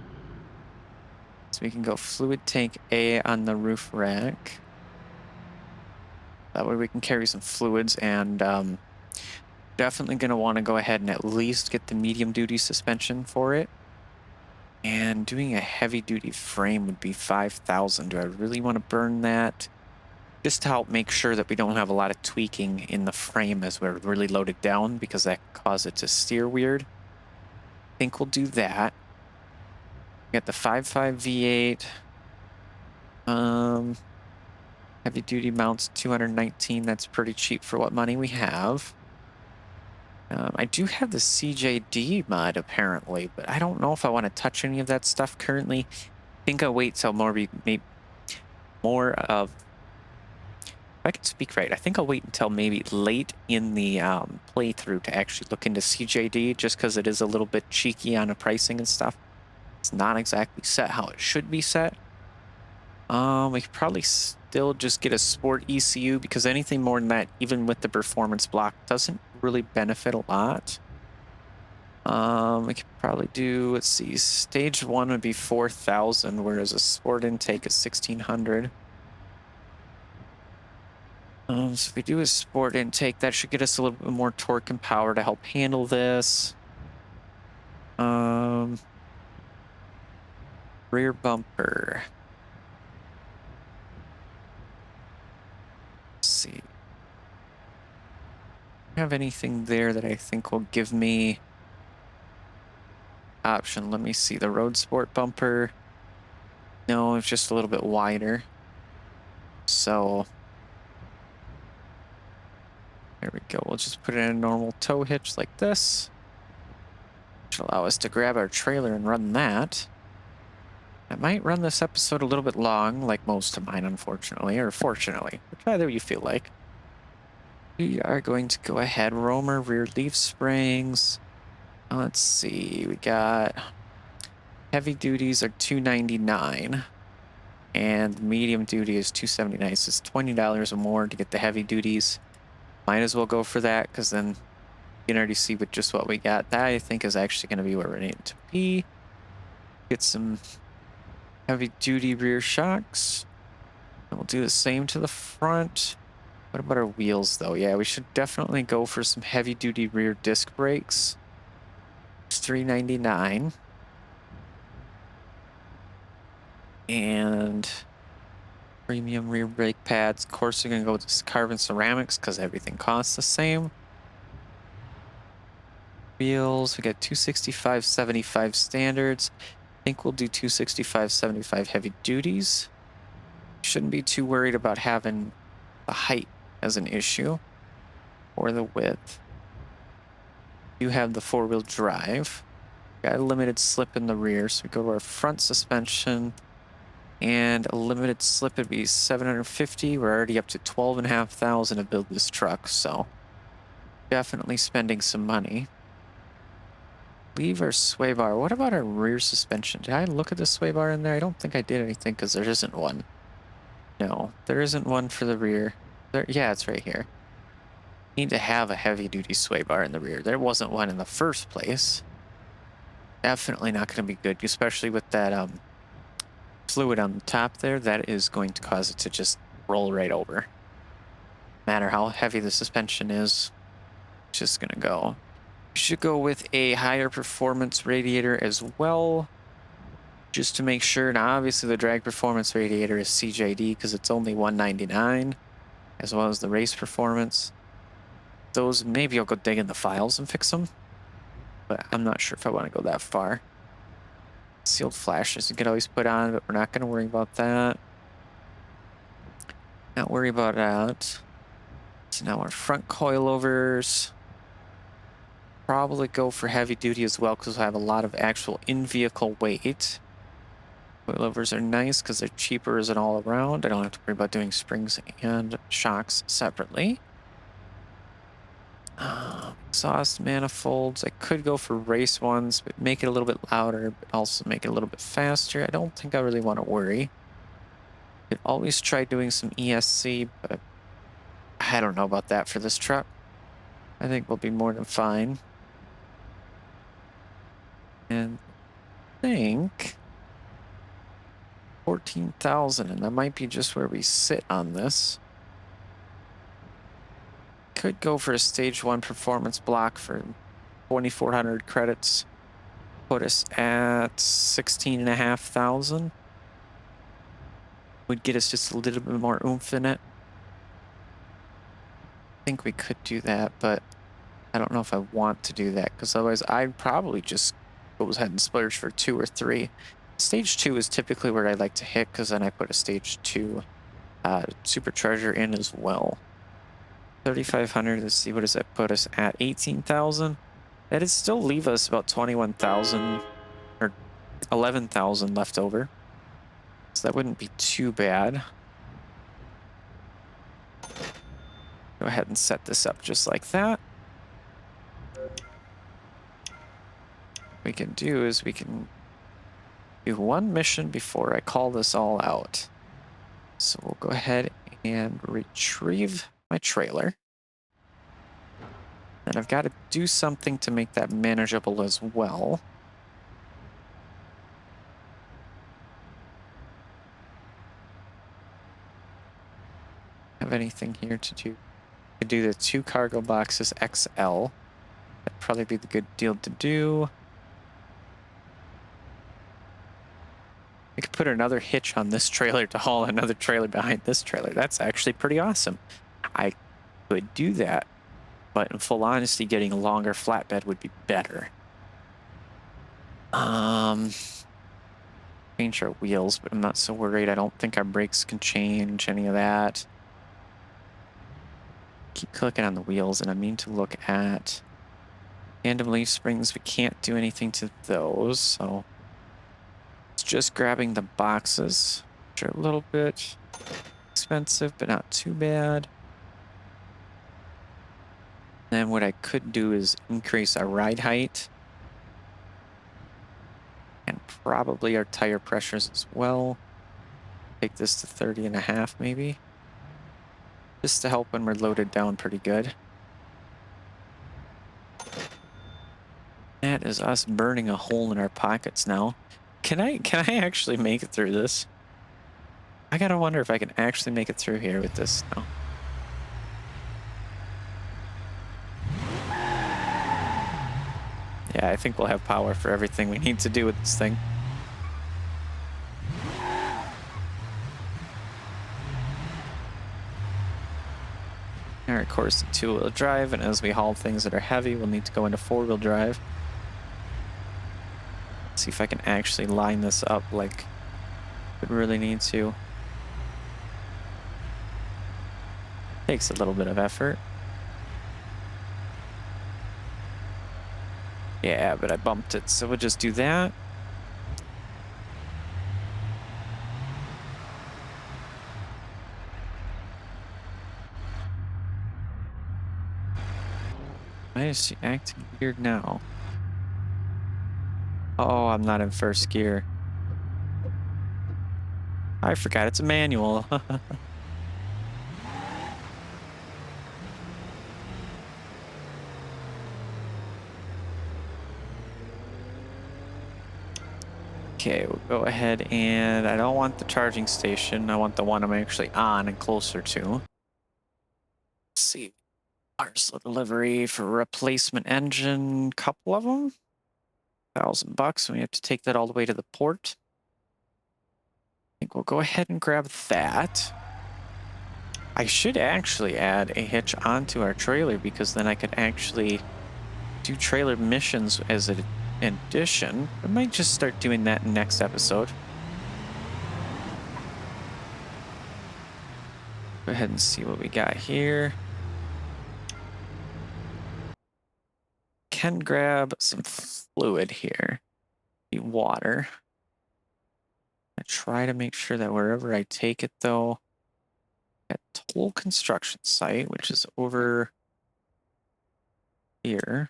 So we can go fluid tank A on the roof rack. That way we can carry some fluids, and definitely going to want to go ahead and at least get the medium duty suspension for it. And doing a heavy duty frame would be 5,000. Do I really want to burn that? Just to help make sure that we don't have a lot of tweaking in the frame as we're really loaded down, because that can cause it to steer weird. I think we'll do that. We got the 5.5 V8. Heavy duty mounts 219. That's pretty cheap for what money we have. I do have the CJD mod apparently, but I don't know if I want to touch any of that stuff currently. I think I'll wait till maybe more of. If I can speak right, I think I'll wait until maybe late in the playthrough to actually look into CJD, just because it is a little bit cheeky on the pricing and stuff. It's not exactly set how it should be set. We could probably still just get a sport ECU, because anything more than that, even with the performance block, doesn't really benefit a lot. We could probably do, let's see, stage 1 would be 4,000, whereas a sport intake is 1,600. So if we do a sport intake, that should get us a little bit more torque and power to help handle this. Rear bumper. Let's see. Have anything there that I think will give me option? Let me see. The road sport bumper. No, it's just a little bit wider. So there we go. We'll just put it in a normal tow hitch like this, which will allow us to grab our trailer and run that. I might run this episode a little bit long, like most of mine, unfortunately, or fortunately, which either you feel like. We are going to go ahead, roamer, rear leaf springs. Let's see, we got heavy duties are $299, and medium duty is $279. So it's $20 more to get the heavy duties. Might as well go for that, because then you can already see with just what we got. That I think is actually going to be where we need to be. Get some heavy duty rear shocks. And we'll do the same to the front. What about our wheels, though? Yeah, we should definitely go for some heavy-duty rear disc brakes. It's $399. And premium rear brake pads. Of course, we're going to go with carbon ceramics because everything costs the same. Wheels, we got 265/75 standards. I think we'll do 265/75 heavy duties. Shouldn't be too worried about having the height as an issue or the width. You have the four-wheel drive. Got a limited slip in the rear, so we go to our front suspension, and a limited slip would be $750. We're already up to $12,500 to build this truck, so definitely spending some money. Leave our sway bar. What about our rear suspension? Did I look at the sway bar in there? I don't think I did anything because there isn't one. No, there isn't one for the rear. Yeah, it's right here. Need to have a heavy-duty sway bar in the rear. There wasn't one in the first place. Definitely not going to be good, especially with that fluid on the top there. That is going to cause it to just roll right over. No matter how heavy the suspension is, it's just going to go. You should go with a higher performance radiator as well, just to make sure. Now, obviously, the drag performance radiator is CJD because it's only $199, as well as the race performance. Those, maybe I'll go dig in the files and fix them, but I'm not sure if I want to go that far. Sealed flashes you can always put on, but we're not going to worry about that. Not worry about that. So now our front coilovers. Probably go for heavy duty as well because we'll have a lot of actual in-vehicle weight. Coilovers are nice because they're cheaper as an all-around. I don't have to worry about doing springs and shocks separately. Exhaust manifolds. I could go for race ones, but make it a little bit louder, but also make it a little bit faster. I don't think I really want to worry. Could always try doing some ESC, but I don't know about that for this truck. I think we'll be more than fine. And I think 14,000, and that might be just where we sit on this. Could go for a stage 1 performance block for 2,400 credits. Put us at 16,500. Would get us just a little bit more oomph in it. I think we could do that, but I don't know if I want to do that because otherwise I'd probably just go ahead and splurge for 2 or 3. Stage 2 is typically where I like to hit because then I put a stage 2 supercharger in as well. 3,500. Let's see, what does that put us at? 18,000. That'd still leave us about 21,000 or 11,000 left over. So that wouldn't be too bad. Go ahead and set this up just like that. What we can do is we can do one mission before I call this all out. So we'll go ahead and retrieve my trailer. And I've got to do something to make that manageable as well. Have anything here to do? Could do the 2 cargo boxes XL. That'd probably be the good deal to do. I could put another hitch on this trailer to haul another trailer behind this trailer. That's actually pretty awesome. I could do that, but in full honesty, getting a longer flatbed would be better. Change our wheels, but I'm not so worried. I don't think our brakes can change any of that. Keep clicking on the wheels, and I mean to look at tandem leaf springs. We can't do anything to those, so it's just grabbing the boxes, which are a little bit expensive, but not too bad. Then what I could do is increase our ride height and probably our tire pressures as well. Take this to 30.5 maybe, just to help when we're loaded down pretty good. That is us burning a hole in our pockets now. Can I actually make it through this? I gotta wonder if I can actually make it through here with this now. Yeah, I think we'll have power for everything we need to do with this thing. Alright, course, two-wheel drive, and as we haul things that are heavy, we'll need to go into four-wheel drive. See if I can actually line this up like we really need to. Takes a little bit of effort. Yeah, but I bumped it, so we'll just do that. Why is she acting weird now? Oh, I'm not in first gear. I forgot it's a manual. Okay, we'll go ahead, and I don't want the charging station. I want the one I'm actually on and closer to. Let's see. Parcel delivery for replacement engine, couple of them. $1,000, and we have to take that all the way to the port. I think we'll go ahead and grab that. I should actually add a hitch onto our trailer, because then I could actually do trailer missions as an addition. I might just start doing that in next episode. Go ahead and see what we got here. Can grab some fluid here. The water. I try to make sure that wherever I take it, though, at Toll Construction Site, which is over here.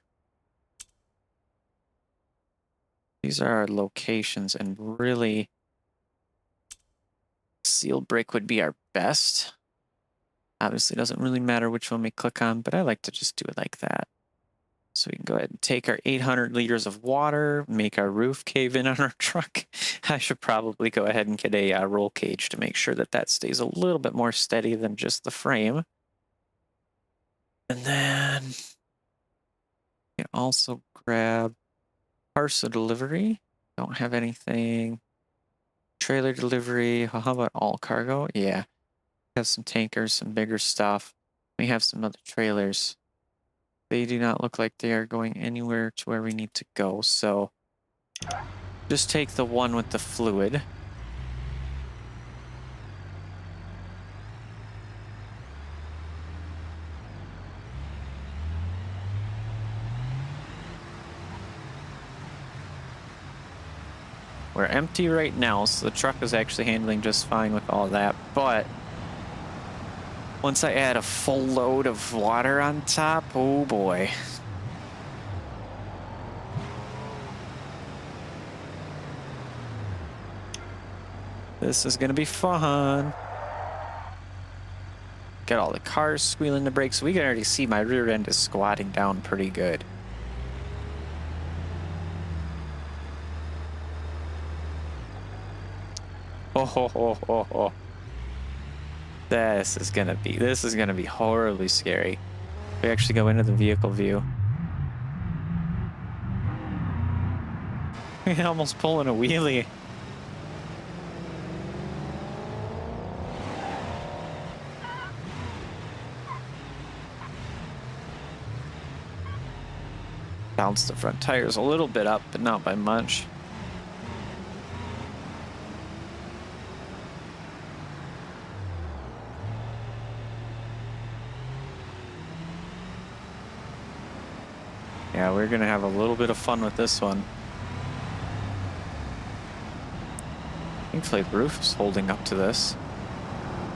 These are our locations, and really, sealed brick would be our best. Obviously, it doesn't really matter which one we click on, but I like to just do it like that. So we can go ahead and take our 800 liters of water, make our roof cave in on our truck. I should probably go ahead and get a roll cage to make sure that that stays a little bit more steady than just the frame. And then you can also grab parcel delivery. Don't have anything. Trailer delivery. How about all cargo? Yeah. Have some tankers, some bigger stuff. We have some other trailers. They do not look like they are going anywhere to where we need to go, so just take the one with the fluid. We're empty right now, so the truck is actually handling just fine with all that, but once I add a full load of water on top, oh boy. This is gonna be fun. Got all the cars squealing the brakes. We can already see my rear end is squatting down pretty good. Oh, ho, ho, ho, ho. This is gonna be horribly scary. We actually go into the vehicle view. We're almost pulling a wheelie. Bounce the front tires a little bit up, but not by much. Yeah, we're gonna have a little bit of fun with this one. Thankfully, the roof is holding up to this.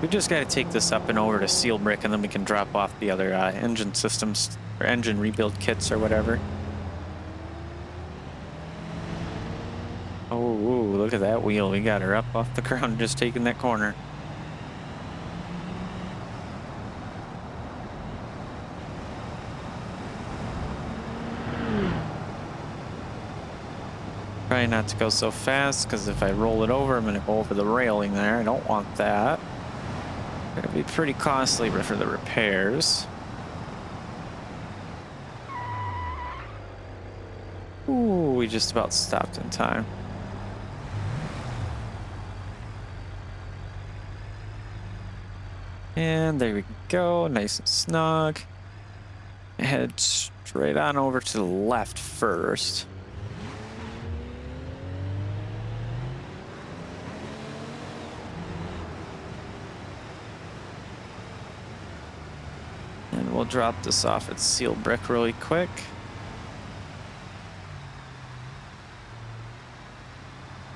We just got to take this up and over to seal brick, and then we can drop off the other engine systems or engine rebuild kits or whatever. Oh, ooh, look at that wheel. We got her up off the ground, just taking that corner. Try not to go so fast, because if I roll it over, I'm going to go over the railing there. I don't want that. It'll be pretty costly for the repairs. Ooh, we just about stopped in time. And there we go, nice and snug. Head straight on over to the left first. And we'll drop this off at seal brick really quick.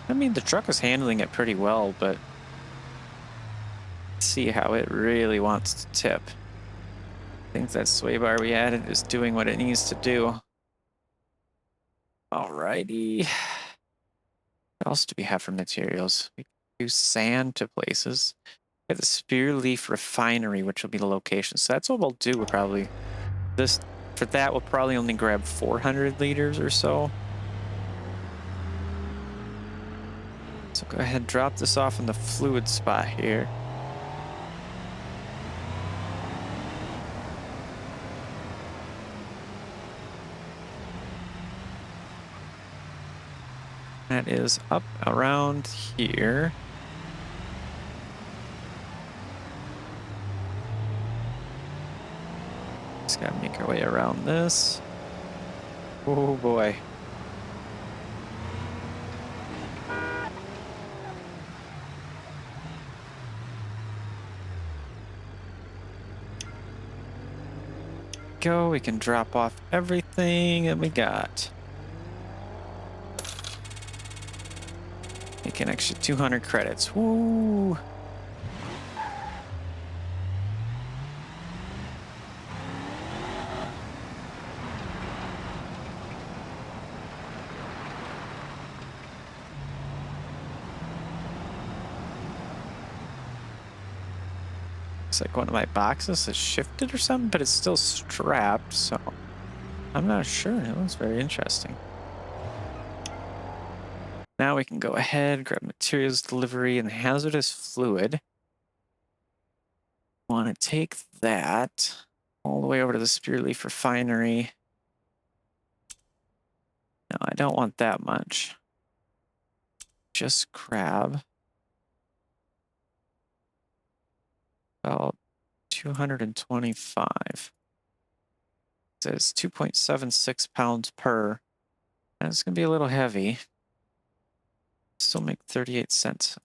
I mean, the truck is handling it pretty well, but see how it really wants to tip. I think that sway bar we added is doing what it needs to do. Alrighty. What else do we have for materials? We can use sand to places. We have the Spear Leaf Refinery, which will be the location. So that's what we'll do. We'll probably for that we'll probably only grab 400 liters or so. So go ahead and drop this off in the fluid spot here. That is up around here. Just gotta make our way around this. Oh boy. Go, we can drop off everything that we got. Make an extra 200 credits. Woo! Looks like one of my boxes has shifted or something, but it's still strapped, so I'm not sure. It looks very interesting. Now we can go ahead, grab materials delivery and hazardous fluid. Want to take that all the way over to the Spear Leaf Refinery. No, I don't want that much. Just grab about 225. It says 2.76 pounds per. That's going to be a little heavy. Still make 38 cents.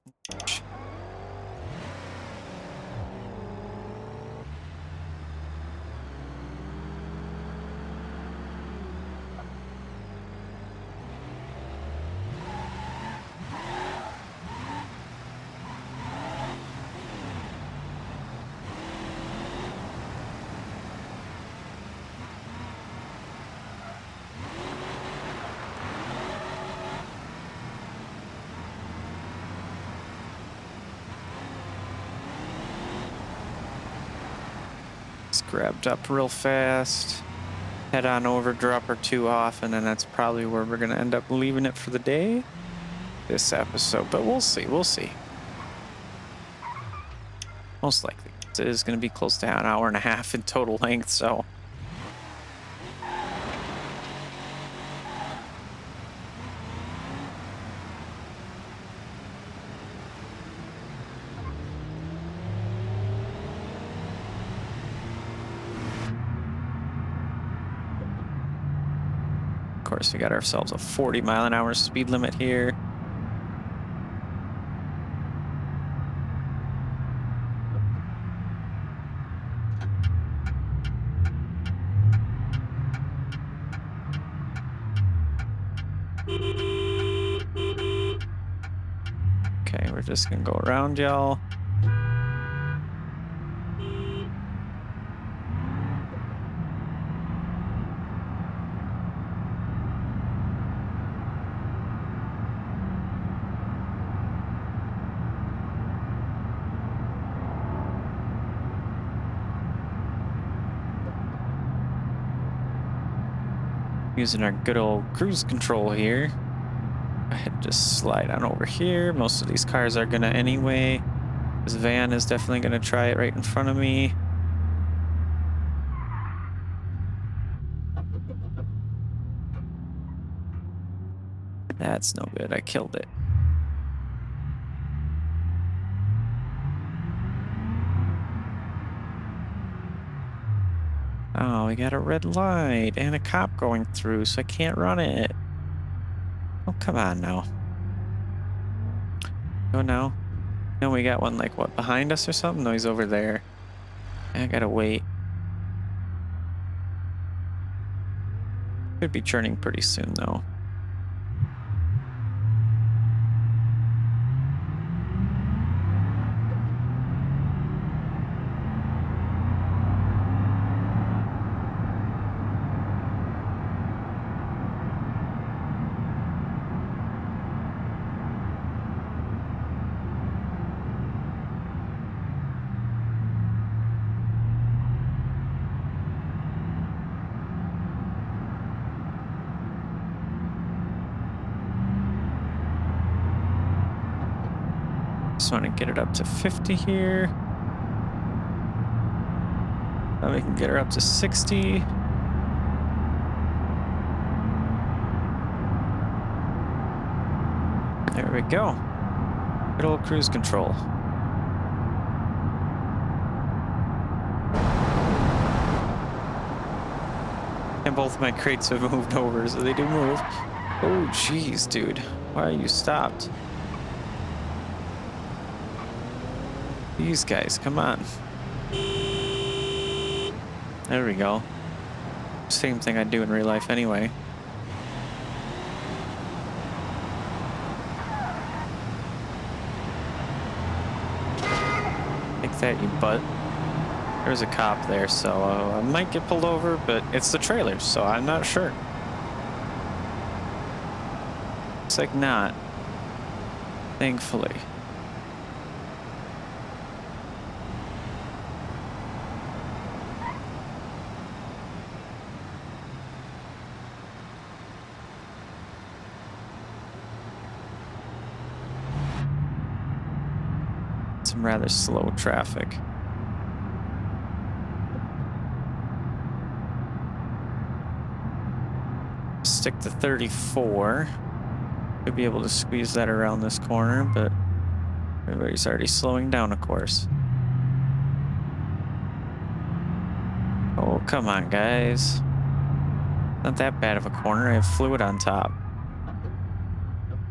Grabbed up real fast, head on over, drop her 2 off, and then that's probably where we're gonna end up leaving it for the day, this episode, but we'll see, most likely it is going to be close to an hour and a half in total length, so course, we got ourselves a 40-mile-an-hour speed limit here. Okay, we're just gonna go around y'all. Using our good old cruise control here. Go ahead and just slide on over here. Most of these cars are gonna anyway. This van is definitely gonna try it right in front of me. That's no good. I killed it. Oh, we got a red light and a cop going through, so I can't run it. Oh, come on now. Go now. No, we got one like what, behind us or something? No, he's over there. I gotta wait. Could be churning pretty soon though. Just want to get it up to 50 here. Now we can get her up to 60. There we go. Good old cruise control. And both my crates have moved over, so they do move. Oh, jeez, dude. Why are you stopped? These guys, come on. There we go. Same thing I'd do in real life anyway. Take that, you butt. There's a cop there, so I might get pulled over, but it's the trailer, so I'm not sure. Looks like not. Thankfully. Some rather slow traffic. Stick to 34. Could be able to squeeze that around this corner, but everybody's already slowing down, of course. Oh, come on, guys. Not that bad of a corner. I have fluid on top.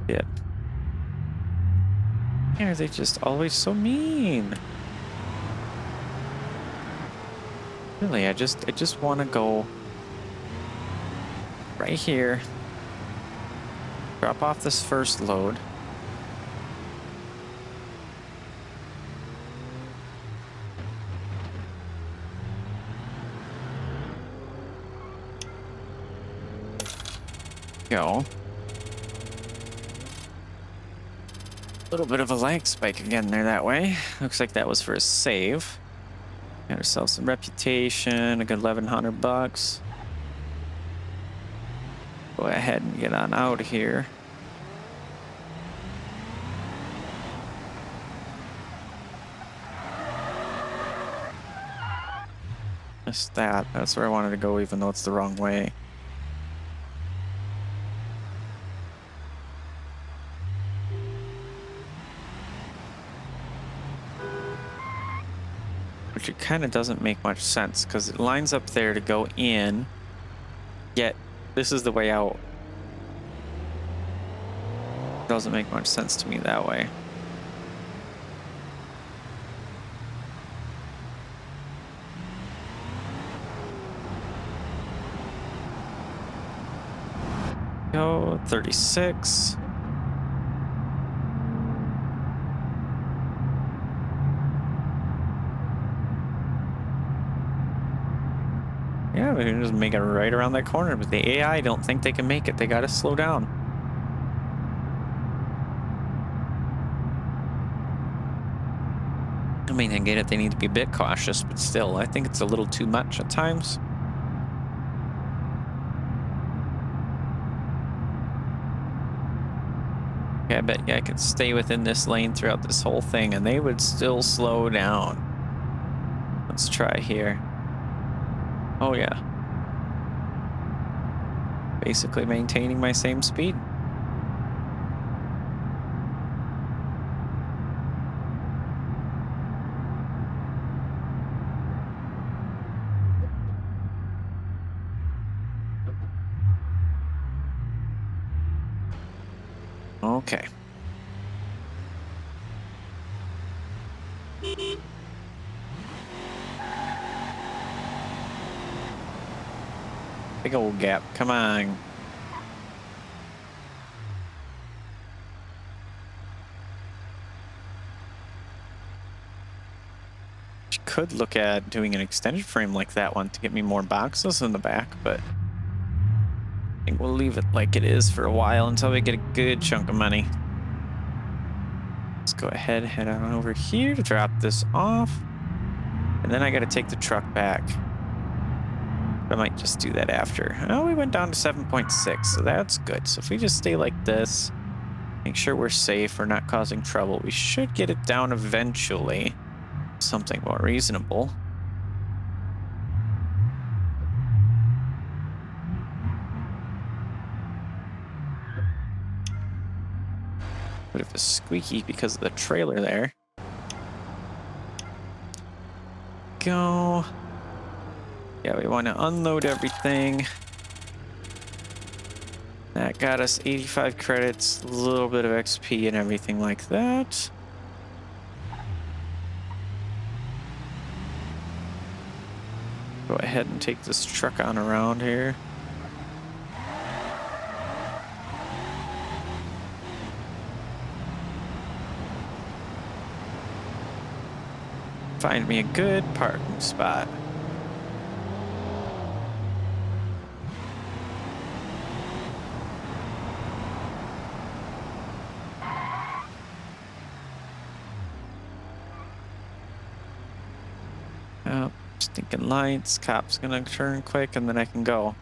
Yeah. Why are they just always so mean? Really, I just want to go right here. Drop off this first load. Go. A little bit of a lag spike again there that way. Looks like that was for a save. Got ourselves some reputation, a good 1,100 bucks. Go ahead and get on out of here. Just that. That's where I wanted to go, even though it's the wrong way. Which it kind of doesn't make much sense, because it lines up there to go in, yet this is the way out. Doesn't make much sense to me that way. Go 36. Yeah, we can just make it right around that corner, but the AI don't think they can make it. They gotta slow down. I mean, I get it, they need to be a bit cautious, but still, I think it's a little too much at times. Okay, I bet you I could stay within this lane throughout this whole thing, and they would still slow down. Let's try here. Oh yeah. Basically maintaining my same speed. Okay. Big old gap. Come on. Could look at doing an extended frame like that one to get me more boxes in the back, but I think we'll leave it like it is for a while until we get a good chunk of money. Let's go ahead, head on over here to drop this off. And then I got to take the truck back. I might just do that after. Oh, we went down to 7.6, so that's good. So if we just stay like this, make sure we're safe, we're not causing trouble, we should get it down eventually. Something more reasonable. Bit of a squeaky because of the trailer there. Go. Yeah, we want to unload everything. That got us 85 credits, a little bit of XP and everything like that. Go ahead and take this truck on around here. Find me a good parking spot. Oh, stinking lights. Cop's gonna turn quick and then I can go.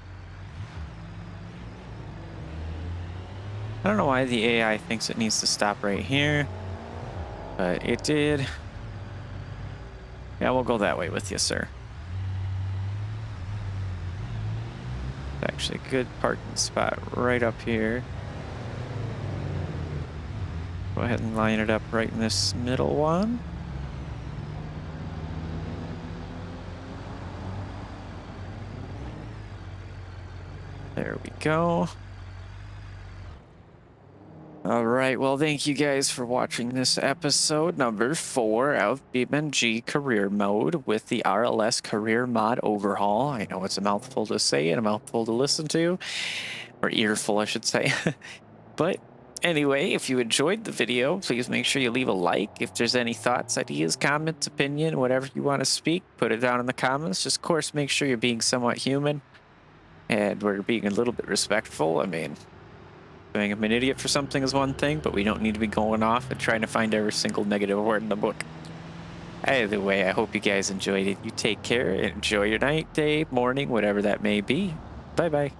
I don't know why the AI thinks it needs to stop right here, but it did. Yeah, we'll go that way with you, sir. Actually, a good parking spot right up here. Go ahead and line it up right in this middle one. There we go. All right, well, thank you guys for watching this episode number 4 of BeamNG Career Mode with the RLS Career Mod Overhaul. I know it's a mouthful to say and a mouthful to listen to, or earful, I should say. But anyway, if you enjoyed the video, please make sure you leave a like. If there's any thoughts, ideas, comments, opinion, whatever you want to speak, put it down in the comments. Just, of course, make sure you're being somewhat human and we're being a little bit respectful. I mean, being an idiot for something is one thing, but we don't need to be going off and trying to find every single negative word in the book. Either way, I hope you guys enjoyed it. You take care. Enjoy your night, day, morning, whatever that may be. Bye-bye.